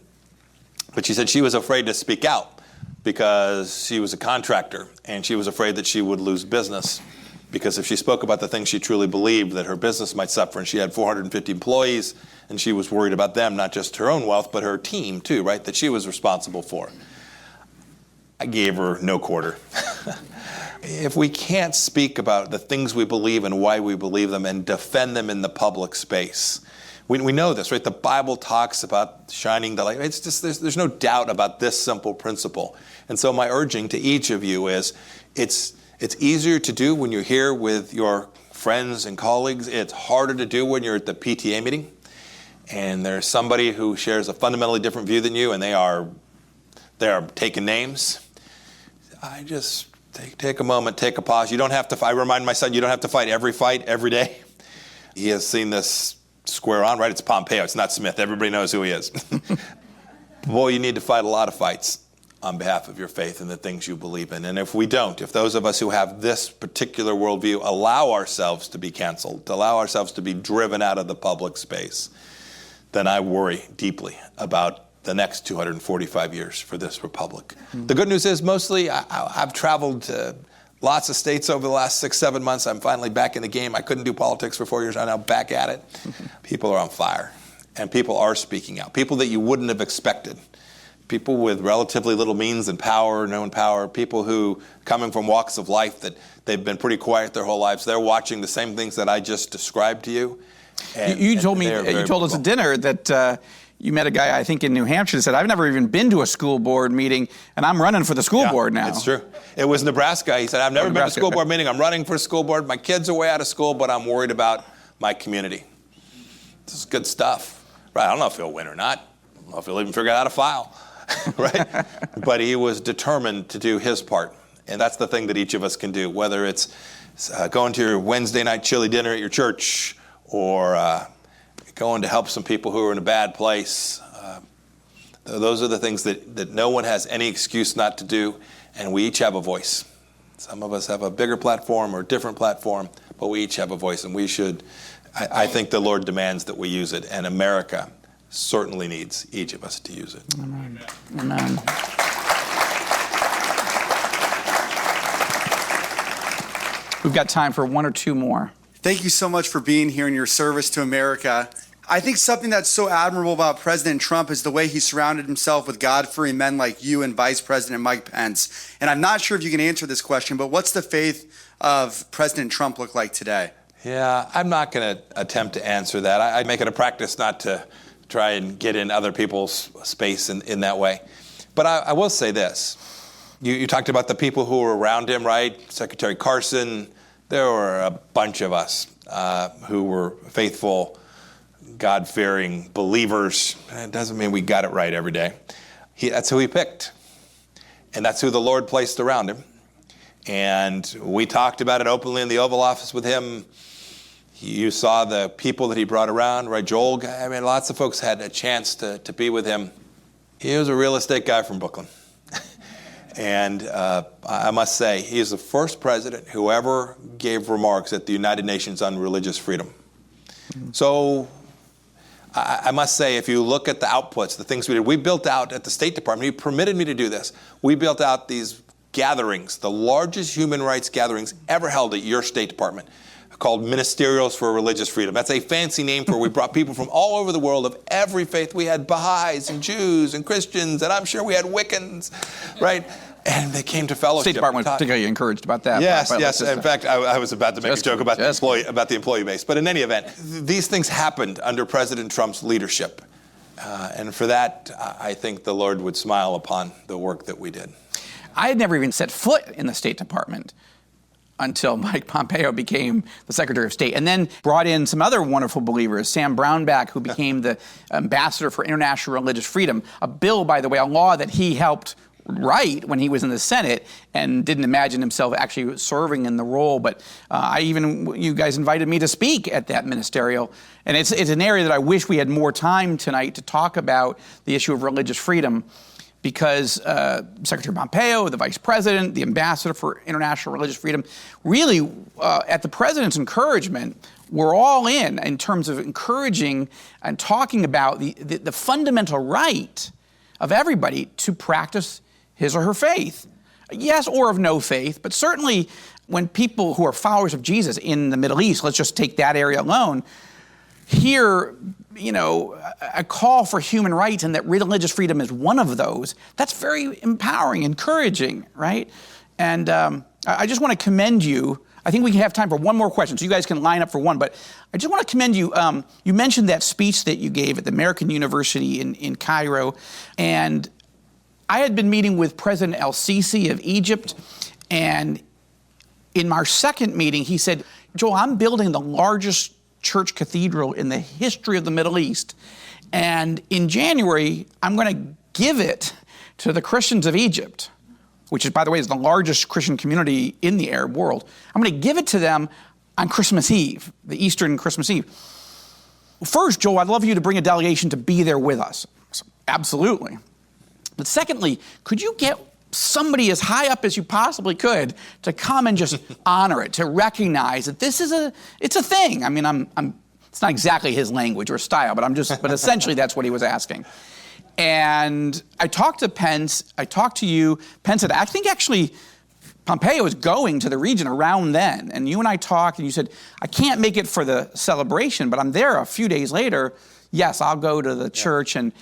But she said she was afraid to speak out because she was a contractor, and she was afraid that she would lose business. Because if she spoke about the things she truly believed, that her business might suffer. And she had 450 employees, and she was worried about them, not just her own wealth, but her team too, right, that she was responsible for. I gave her no quarter. If we can't speak about the things we believe and why we believe them and defend them in the public space, we know this, right? The Bible talks about shining the light. It's just, there's no doubt about this simple principle. And so my urging to each of you is, it's easier to do when you're here with your friends and colleagues. It's harder to do when you're at the PTA meeting and there's somebody who shares a fundamentally different view than you, and they are taking names. I just take a moment, take a pause. You don't have to. I remind my son, you don't have to fight every day. He has seen this square on, right? It's Pompeo. It's not Smith. Everybody knows who he is. Boy, you need to fight a lot of fights on behalf of your faith and the things you believe in. And if we don't, if those of us who have this particular worldview allow ourselves to be canceled, allow ourselves to be driven out of the public space, then I worry deeply about the next 245 years for this republic. The good news is mostly I've traveled to lots of states over the last 6-7 months. I'm finally back in the game. I couldn't do politics for 4 years. I'm now back at it. People are on fire, and people are speaking out. People that you wouldn't have expected. People with relatively little means and power, known power. People who, coming from walks of life that they've been pretty quiet their whole lives, they're watching the same things that I just described to you. You told us at dinner that you met a guy, I think, in New Hampshire that said, I've never even been to a school board meeting, and I'm running for the school board now. It's true. It was Nebraska. He said, I've never been to a school board meeting. I'm running for a school board. My kids are way out of school, but I'm worried about my community. This is good stuff. Right? I don't know if he'll win or not. I don't know if he'll even figure out how to file. Right? But he was determined to do his part. And that's the thing that each of us can do, whether it's going to your Wednesday night chili dinner at your church or going to help some people who are in a bad place. Those are the things that no one has any excuse not to do, and we each have a voice. Some of us have a bigger platform or a different platform, but we each have a voice, and we should. I think the Lord demands that we use it, and America certainly needs each of us to use it. Amen. Amen. We've got time for one or two more. Thank you so much for being here in your service to America. I think something that's so admirable about President Trump is the way he surrounded himself with God-fearing men like you and Vice President Mike Pence. And I'm not sure if you can answer this question, but what's the faith of President Trump look like today? Yeah, I'm not going to attempt to answer that. I make it a practice not to try and get in other people's space in that way. But I will say this. You talked about the people who were around him, right? Secretary Carson. There were a bunch of us who were faithful, God-fearing believers. It doesn't mean we got it right every day. That's who he picked. And that's who the Lord placed around him. And we talked about it openly in the Oval Office with him. You saw the people that he brought around, right? Joel, I mean, lots of folks had a chance to be with him. He was a real estate guy from Brooklyn. And I must say, he is the first president who ever gave remarks at the United Nations on religious freedom. So I must say, if you look at the outputs, the things we did, we built out at the State Department, he permitted me to do this. We built out these gatherings, the largest human rights gatherings ever held at your State Department, called Ministerials for Religious Freedom. That's a fancy name for we brought people from all over the world of every faith. We had Baha'is and Jews and Christians, and I'm sure we had Wiccans, right? And they came to fellowship. State Department was particularly encouraged about that. Yes. In fact, I was about to make a joke about the employee base. But in any event, these things happened under President Trump's leadership. And for that, I think the Lord would smile upon the work that we did. I had never even set foot in the State Department until Mike Pompeo became the Secretary of State, and then brought in some other wonderful believers, Sam Brownback, who became the Ambassador for International Religious Freedom, a bill, by the way, a law that he helped write when he was in the Senate and didn't imagine himself actually serving in the role. But you guys invited me to speak at that ministerial, and it's an area that I wish we had more time tonight to talk about the issue of religious freedom. Because Secretary Pompeo, the Vice President, the Ambassador for International Religious Freedom, really, at the President's encouragement, we're all in terms of encouraging and talking about the fundamental right of everybody to practice his or her faith. Yes, or of no faith, but certainly when people who are followers of Jesus in the Middle East, let's just take that area alone, hear a call for human rights and that religious freedom is one of those, that's very empowering, encouraging, right? And I just want to commend you. I think we have time for one more question, so you guys can line up for one, but I just want to commend you. You mentioned that speech that you gave at the American University in Cairo, and I had been meeting with President El-Sisi of Egypt, and in our second meeting, he said, Joel, I'm building the largest church cathedral in the history of the Middle East. And in January, I'm going to give it to the Christians of Egypt, which is, by the way, is the largest Christian community in the Arab world. I'm going to give it to them on Christmas Eve, the Eastern Christmas Eve. First, Joel, I'd love you to bring a delegation to be there with us. Absolutely. But secondly, could you get somebody as high up as you possibly could to come and just honor it, to recognize that this is it's a thing. I mean, it's not exactly his language or style, but essentially that's what he was asking. And I talked to Pence, I talked to you. Pence said, I think actually Pompeo was going to the region around then. And you and I talked and you said, I can't make it for the celebration, but I'm there a few days later. Yes, I'll go to the church and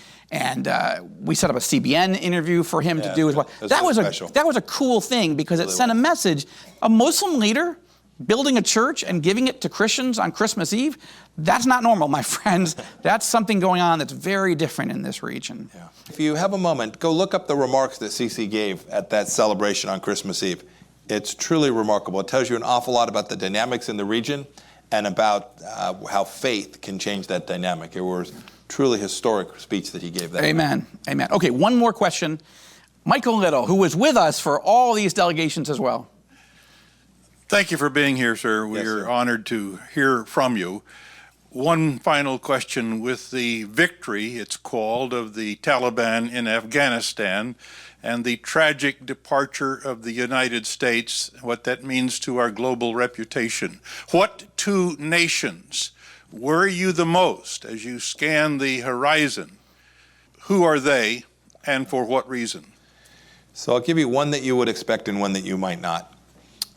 we set up a CBN interview for him to do as well. That was a cool thing because it sent a message. A Muslim leader building a church and giving it to Christians on Christmas Eve, that's not normal, my friends. That's something going on that's very different in this region. Yeah. If you have a moment, go look up the remarks that Sisi gave at that celebration on Christmas Eve. It's truly remarkable. It tells you an awful lot about the dynamics in the region and about how faith can change that dynamic. It was truly historic speech that he gave that. Amen. Amen. Okay, one more question. Michael Little, who was with us for all these delegations as well. Thank you for being here, sir. We're honored to hear from you. One final question. With the victory, it's called, of the Taliban in Afghanistan and the tragic departure of the United States, what that means to our global reputation, what two nations worry you the most as you scan the horizon? Who are they and for what reason? So I'll give you one that you would expect and one that you might not.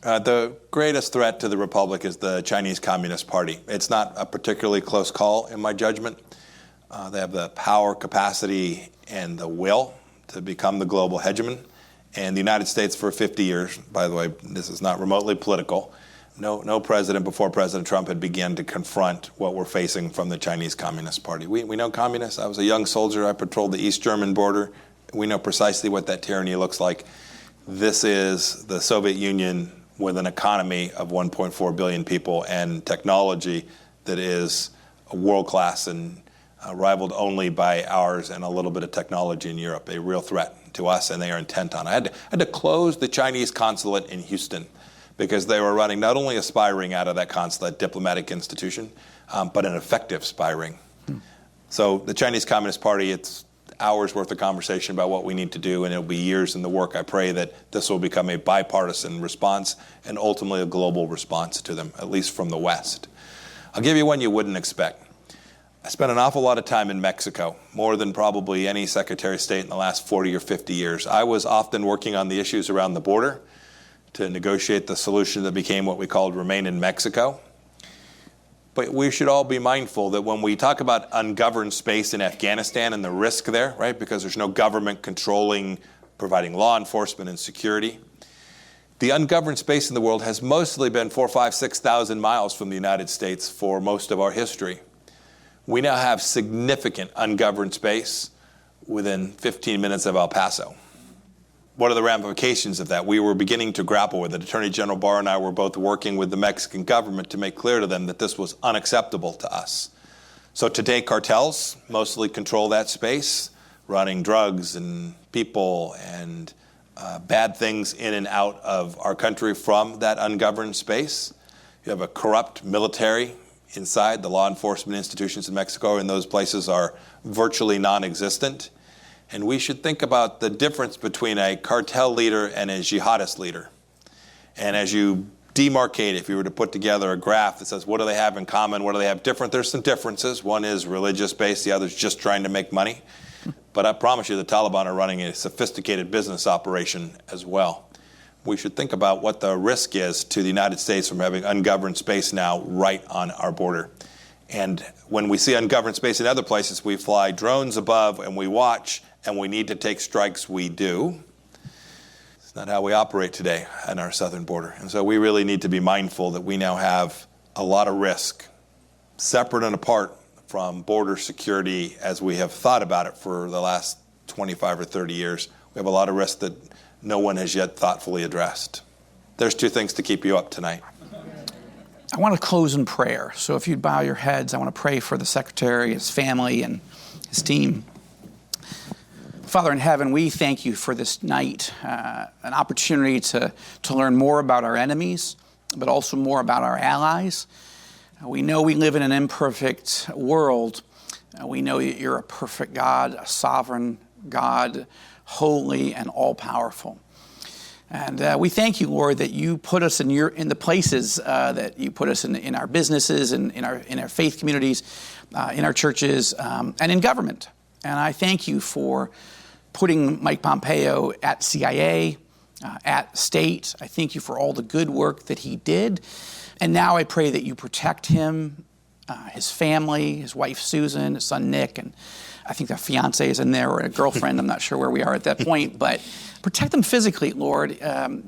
The greatest threat to the Republic is the Chinese Communist Party. It's not a particularly close call in my judgment. They have the power, capacity, and the will to become the global hegemon. And the United States for 50 years, by the way, this is not remotely political, no president before President Trump had begun to confront what we're facing from the Chinese Communist Party. We know communists. I was a young soldier. I patrolled the East German border. We know precisely what that tyranny looks like. This is the Soviet Union with an economy of 1.4 billion people and technology that is world-class and rivaled only by ours and a little bit of technology in Europe, a real threat to us, and they are intent on it. I had to close the Chinese consulate in Houston because they were running not only a spy ring out of that consulate diplomatic institution, but an effective spy ring. So the Chinese Communist Party, it's hours worth of conversation about what we need to do, and it'll be years in the work. I pray that this will become a bipartisan response and ultimately a global response to them, at least from the West. I'll give you one you wouldn't expect. I spent an awful lot of time in Mexico, more than probably any Secretary of State in the last 40 or 50 years. I was often working on the issues around the border to negotiate the solution that became what we called Remain in Mexico. But we should all be mindful that when we talk about ungoverned space in Afghanistan and the risk there, right, because there's no government controlling, providing law enforcement and security, the ungoverned space in the world has mostly been 4,000, 5,000, 6,000 miles from the United States for most of our history. We now have significant ungoverned space within 15 minutes of El Paso. What are the ramifications of that? We were beginning to grapple with it. Attorney General Barr and I were both working with the Mexican government to make clear to them that this was unacceptable to us. So today, cartels mostly control that space, running drugs and people and bad things in and out of our country from that ungoverned space. You have a corrupt military inside. The law enforcement institutions in Mexico in those places are virtually non-existent. And we should think about the difference between a cartel leader and a jihadist leader. And as you demarcate, if you were to put together a graph that says, what do they have in common? What do they have different? There's some differences. One is religious-based. The other is just trying to make money. But I promise you the Taliban are running a sophisticated business operation as well. We should think about what the risk is to the United States from having ungoverned space now right on our border. And when we see ungoverned space in other places, we fly drones above and we watch, and we need to take strikes, we do. It's not how we operate today on our southern border. And so we really need to be mindful that we now have a lot of risk, separate and apart from border security as we have thought about it for the last 25 or 30 years. We have a lot of risk that no one has yet thoughtfully addressed. There's two things to keep you up tonight. I want to close in prayer. So if you'd bow your heads, I want to pray for the Secretary, his family, and his team. Father in heaven, we thank you for this night, an opportunity to learn more about our enemies, but also more about our allies. We know we live in an imperfect world. We know that you're a perfect God, a sovereign God, holy and all-powerful. And we thank you, Lord, that you put us in the places that you put us in our businesses, in our faith communities, in our churches, and in government. And I thank you for putting Mike Pompeo at CIA, at state. I thank you for all the good work that he did. And now I pray that you protect him, his family, his wife Susan, his son Nick, and I think their fiance is in there, or a girlfriend. I'm not sure where we are at that point, but protect them physically, Lord.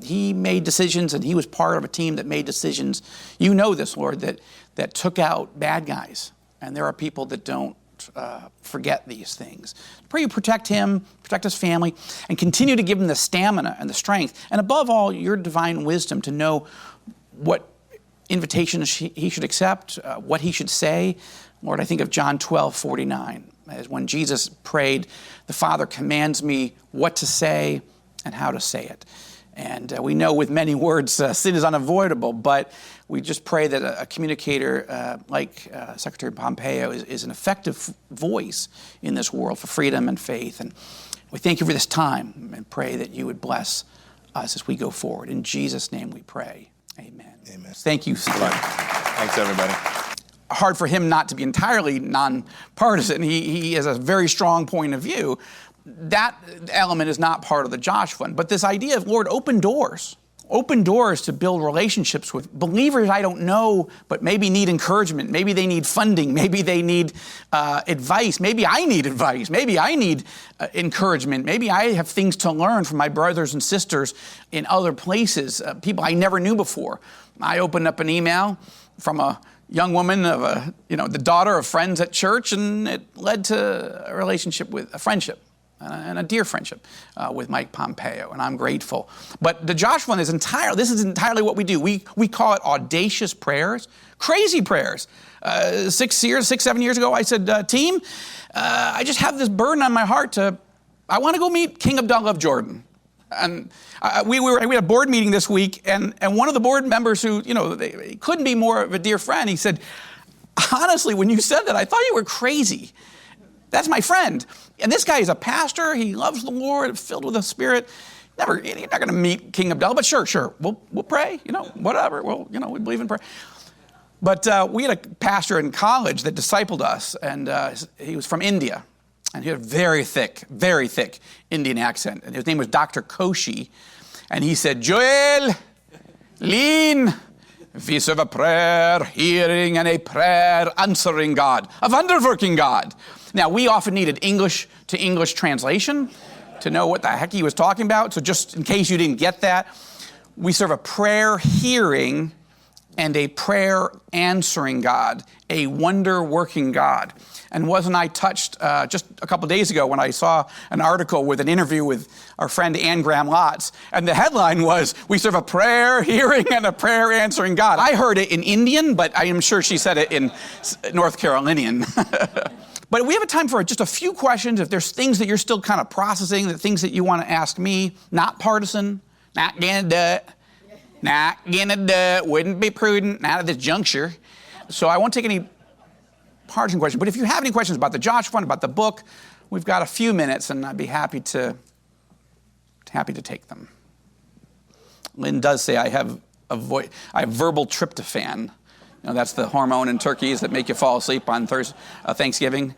He made decisions, and he was part of a team that made decisions. You know this, Lord, that took out bad guys, and there are people that don't forget these things. Pray you protect him, protect his family, and continue to give him the stamina and the strength, and above all, your divine wisdom to know what invitations he should accept, what he should say. Lord, I think of John 12:49, as when Jesus prayed, the Father commands me what to say and how to say it. And we know with many words, sin is unavoidable, but we just pray that a communicator like Secretary Pompeo is an effective voice in this world for freedom and faith. And we thank you for this time and pray that you would bless us as we go forward. In Jesus' name we pray. Amen. Amen. Thank you, Scott. Thanks, everybody. Hard for him not to be entirely nonpartisan. He has a very strong point of view. That element is not part of the Josh Fund. But this idea of, Lord, open doors to build relationships with believers I don't know, but maybe need encouragement. Maybe they need funding. Maybe they need advice. Maybe I need advice. Maybe I need encouragement. Maybe I have things to learn from my brothers and sisters in other places, people I never knew before. I opened up an email from a young woman of the daughter of friends at church, and it led to a relationship with a friendship. And a dear friendship with Mike Pompeo, and I'm grateful. But the Josh Fund is entirely what we do. We call it audacious prayers, crazy prayers. 7 years ago, I said, team, I just have this burden on my heart I want to go meet King Abdullah of Jordan. And we had a board meeting this week, and one of the board members who, they couldn't be more of a dear friend, he said, honestly, when you said that, I thought you were crazy. That's my friend. And this guy is a pastor. He loves the Lord, filled with the Spirit. You're not going to meet King Abdullah, but sure. We'll pray, whatever. We believe in prayer. But we had a pastor in college that discipled us, and he was from India. And he had a very thick Indian accent. And his name was Dr. Koshi. And he said, Joel, Lynn, we serve a prayer hearing and a prayer answering God, a wonder-working God. Now, we often needed English to English translation to know what the heck he was talking about. So just in case you didn't get that, we serve a prayer hearing and a prayer answering God, a wonder-working God. And wasn't I touched just a couple days ago when I saw an article with an interview with our friend Ann Graham Lotz, and the headline was, we serve a prayer hearing and a prayer answering God. I heard it in Indian, but I am sure she said it in North Carolinian. But we have a time for just a few questions. If there's things that you're still kind of processing, the things that you want to ask me, not partisan, not gonna do it, wouldn't be prudent, not at this juncture. So I won't take any partisan questions. But if you have any questions about the Josh Fund, about the book, we've got a few minutes, and I'd be happy to take them. Lynn does say I have verbal tryptophan. That's the hormone in turkeys that make you fall asleep on Thanksgiving.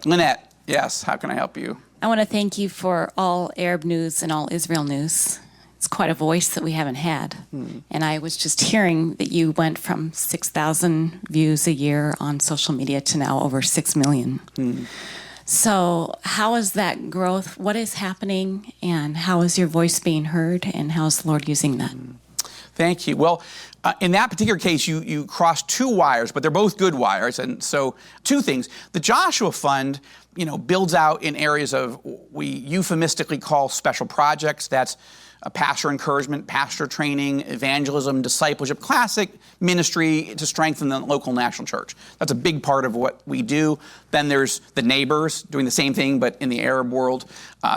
Lynette, yes, how can I help you? I want to thank you for all Arab news and all Israel news. It's quite a voice that we haven't had. And I was just hearing that you went from 6,000 views a year on social media to now over 6 million. So how is that growth? What is happening? And how is your voice being heard? And how is the Lord using that? Thank you. Well, in that particular case, you crossed two wires, but they're both good wires. And so two things. The Joshua Fund, builds out in areas of we euphemistically call special projects. That's pastor encouragement, pastor training, evangelism, discipleship, classic ministry to strengthen the local national church. That's a big part of what we do. Then there's the neighbors doing the same thing, but in the Arab world.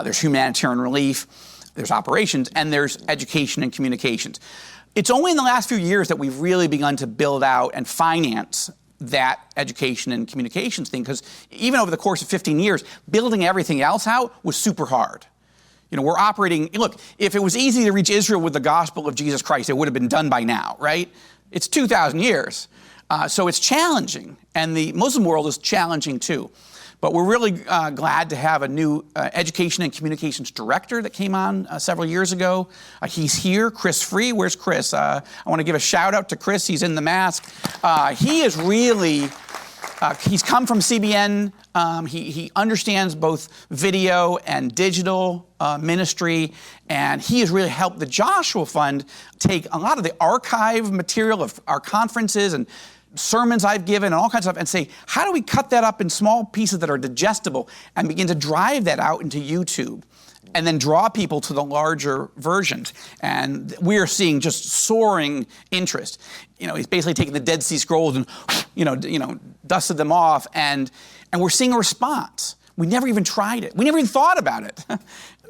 There's humanitarian relief, there's operations, and there's education and communications. It's only in the last few years that we've really begun to build out and finance that education and communications thing, because even over the course of 15 years, building everything else out was super hard. We're operating, look, if it was easy to reach Israel with the gospel of Jesus Christ, it would have been done by now, right? It's 2,000 years. So it's challenging, and the Muslim world is challenging too. But we're really glad to have a new education and communications director that came on several years ago. He's here, Chris Free. Where's Chris? I want to give a shout out to Chris. He's in the mask. He is really, he's come from CBN. He understands both video and digital ministry, and he has really helped the Joshua Fund take a lot of the archive material of our conferences and sermons I've given and all kinds of stuff and say, how do we cut that up in small pieces that are digestible and begin to drive that out into YouTube and then draw people to the larger versions? And we are seeing just soaring interest. He's basically taken the Dead Sea Scrolls and, dusted them off, and we're seeing a response. We never even tried it. We never even thought about it.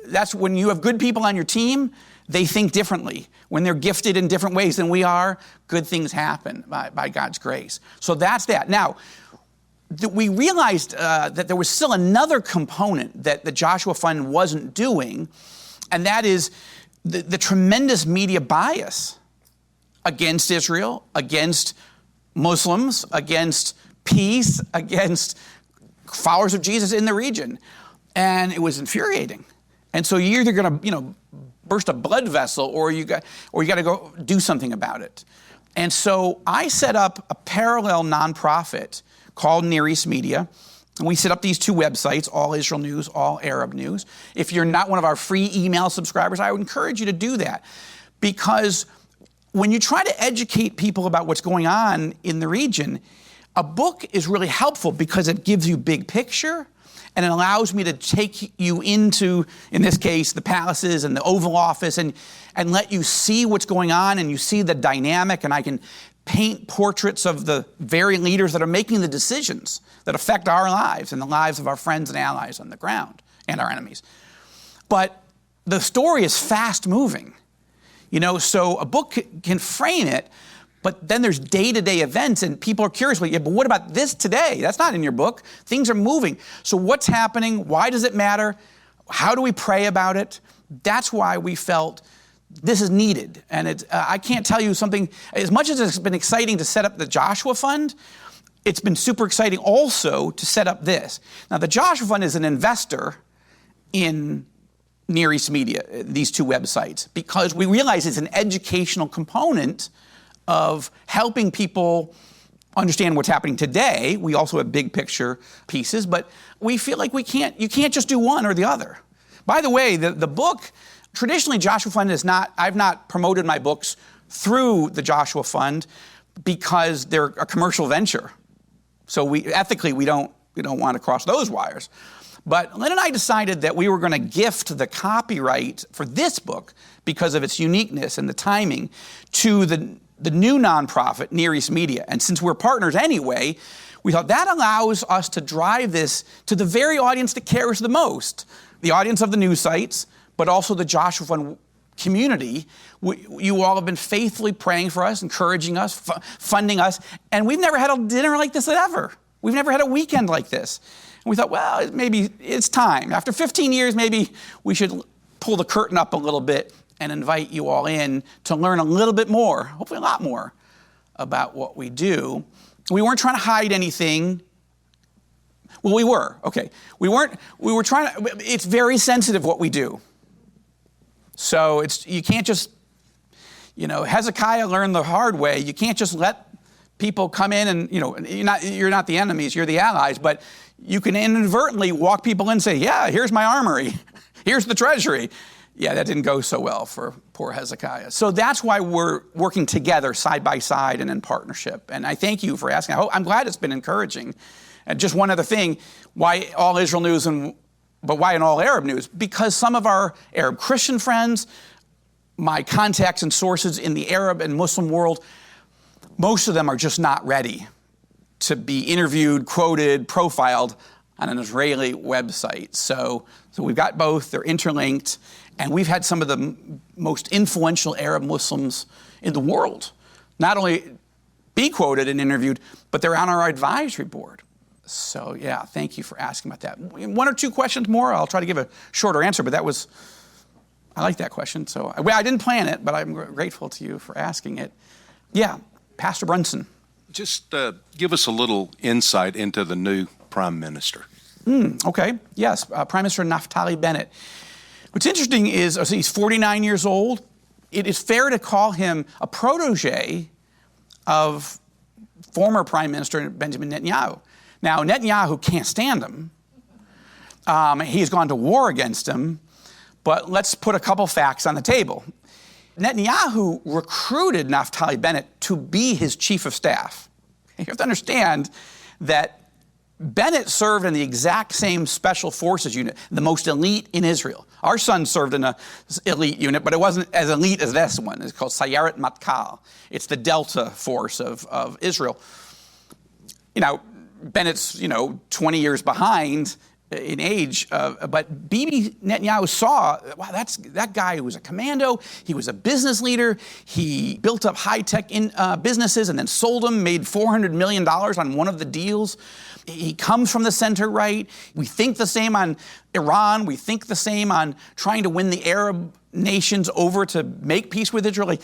That's when you have good people on your team, they think differently. When they're gifted in different ways than we are, good things happen by God's grace. So that's that. Now, we realized that there was still another component that the Joshua Fund wasn't doing, and that is the tremendous media bias against Israel, against Muslims, against peace, against followers of Jesus in the region. And it was infuriating. And so you're either going to, burst a blood vessel, or you got to go do something about it. And so I set up a parallel nonprofit called Near East Media. And we set up these two websites, All Israel News, All Arab News. If you're not one of our free email subscribers, I would encourage you to do that. Because when you try to educate people about what's going on in the region, a book is really helpful because it gives you big picture, and it allows me to take you into, in this case, the palaces and the Oval Office and let you see what's going on, and you see the dynamic, and I can paint portraits of the very leaders that are making the decisions that affect our lives and the lives of our friends and allies on the ground and our enemies. But the story is fast moving, so a book can frame it, but then there's day-to-day events, and people are curious, but what about this today? That's not in your book. Things are moving. So what's happening? Why does it matter? How do we pray about it? That's why we felt this is needed. And I can't tell you something, as much as it's been exciting to set up the Joshua Fund, it's been super exciting also to set up this. Now, the Joshua Fund is an investor in Near East Media, these two websites, because we realize it's an educational component of helping people understand what's happening today. We also have big picture pieces, but we feel like you can't just do one or the other. By the way, the book, traditionally Joshua Fund I've not promoted my books through the Joshua Fund because they're a commercial venture. So ethically we don't want to cross those wires. But Lynn and I decided that we were going to gift the copyright for this book because of its uniqueness and the timing to the new nonprofit, Near East Media. And since we're partners anyway, we thought that allows us to drive this to the very audience that cares the most, the audience of the news sites, but also the Joshua Fund community. You all have been faithfully praying for us, encouraging us, funding us, and we've never had a dinner like this ever. We've never had a weekend like this. And we thought, well, maybe it's time. After 15 years, maybe we should pull the curtain up a little bit and invite you all in to learn a little bit more, hopefully a lot more, about what we do. We weren't trying to hide anything. Well, we were, okay. We were trying to, it's very sensitive what we do. So you can't just, Hezekiah learned the hard way. You can't just let people come in and, you're not the enemies, you're the allies, but you can inadvertently walk people in and say, yeah, here's my armory, here's the treasury. Yeah, that didn't go so well for poor Hezekiah. So that's why we're working together side by side and in partnership. And I thank you for asking. I'm glad it's been encouraging. And just one other thing, why All Israel News but why an All Arab News? Because some of our Arab Christian friends, my contacts and sources in the Arab and Muslim world, most of them are just not ready to be interviewed, quoted, profiled on an Israeli website. So we've got both. They're interlinked. And we've had some of the most influential Arab Muslims in the world not only be quoted and interviewed, but they're on our advisory board. So, yeah, thank you for asking about that. One or two questions more. I'll try to give a shorter answer, but I like that question. So I didn't plan it, but I'm grateful to you for asking it. Yeah, Pastor Brunson. Just give us a little insight into the new Prime Minister. Okay, yes, Prime Minister Naftali Bennett. What's interesting is, he's 49 years old. It is fair to call him a protege of former Prime Minister Benjamin Netanyahu. Now, Netanyahu can't stand him. He's gone to war against him. But let's put a couple facts on the table. Netanyahu recruited Naftali Bennett to be his chief of staff. You have to understand that Bennett served in the exact same special forces unit, the most elite in Israel. Our son served in an elite unit, but it wasn't as elite as this one. It's called Sayaret Matkal. It's the Delta force of Israel. Bennett's, 20 years behind in age, but Bibi Netanyahu saw, wow, that guy was a commando. He was a business leader. He built up high-tech businesses and then sold them, made $400 million on one of the deals. He comes from the center right. We think the same on Iran. We think the same on trying to win the Arab nations over to make peace with Israel.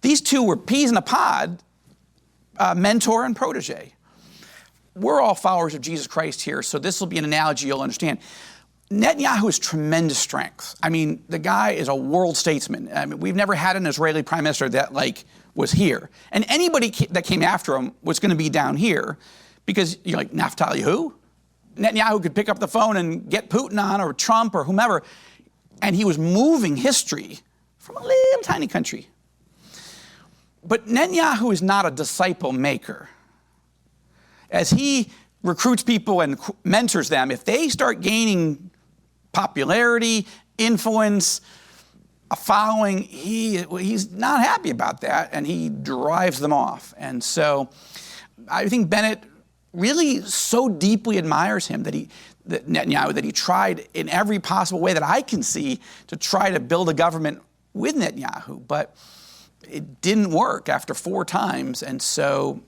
These two were peas in a pod, mentor and protege. We're all followers of Jesus Christ here, so this will be an analogy you'll understand. Netanyahu has tremendous strength. The guy is a world statesman. We've never had an Israeli prime minister that, was here. And anybody that came after him was going to be down here because you're like, Naftali who? Netanyahu could pick up the phone and get Putin on or Trump or whomever. And he was moving history from a little tiny country. But Netanyahu is not a disciple maker. As he recruits people and mentors them, if they start gaining popularity, influence, a following, he's not happy about that, and he drives them off. And so I think Bennett really so deeply admires him that Netanyahu, that he tried in every possible way that I can see to try to build a government with Netanyahu. But it didn't work after 4 times, and so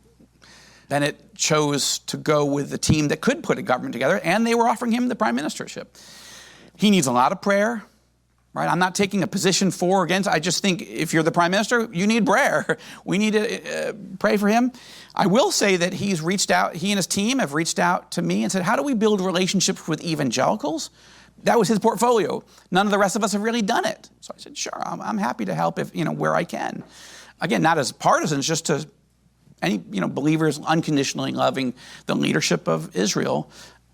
Bennett chose to go with the team that could put a government together, and they were offering him the prime ministership. He needs a lot of prayer, right? I'm not taking a position for or against. I just think if you're the prime minister, you need prayer. We need to pray for him. I will say that he and his team have reached out to me and said, how do we build relationships with evangelicals? That was his portfolio. None of the rest of us have really done it. So I said, sure, I'm happy to help where I can. Again, not as partisans, just to any believers unconditionally loving the leadership of Israel,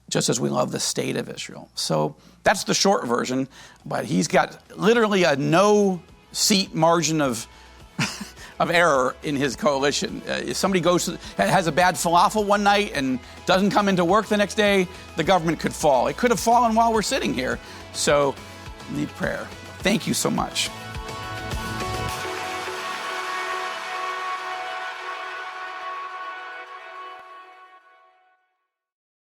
just as we love the state of Israel. So that's the short version, but he's got literally a no-seat margin of error in his coalition. If somebody has a bad falafel one night and doesn't come into work the next day, the government could fall. It could have fallen while we're sitting here. So we need prayer. Thank you so much.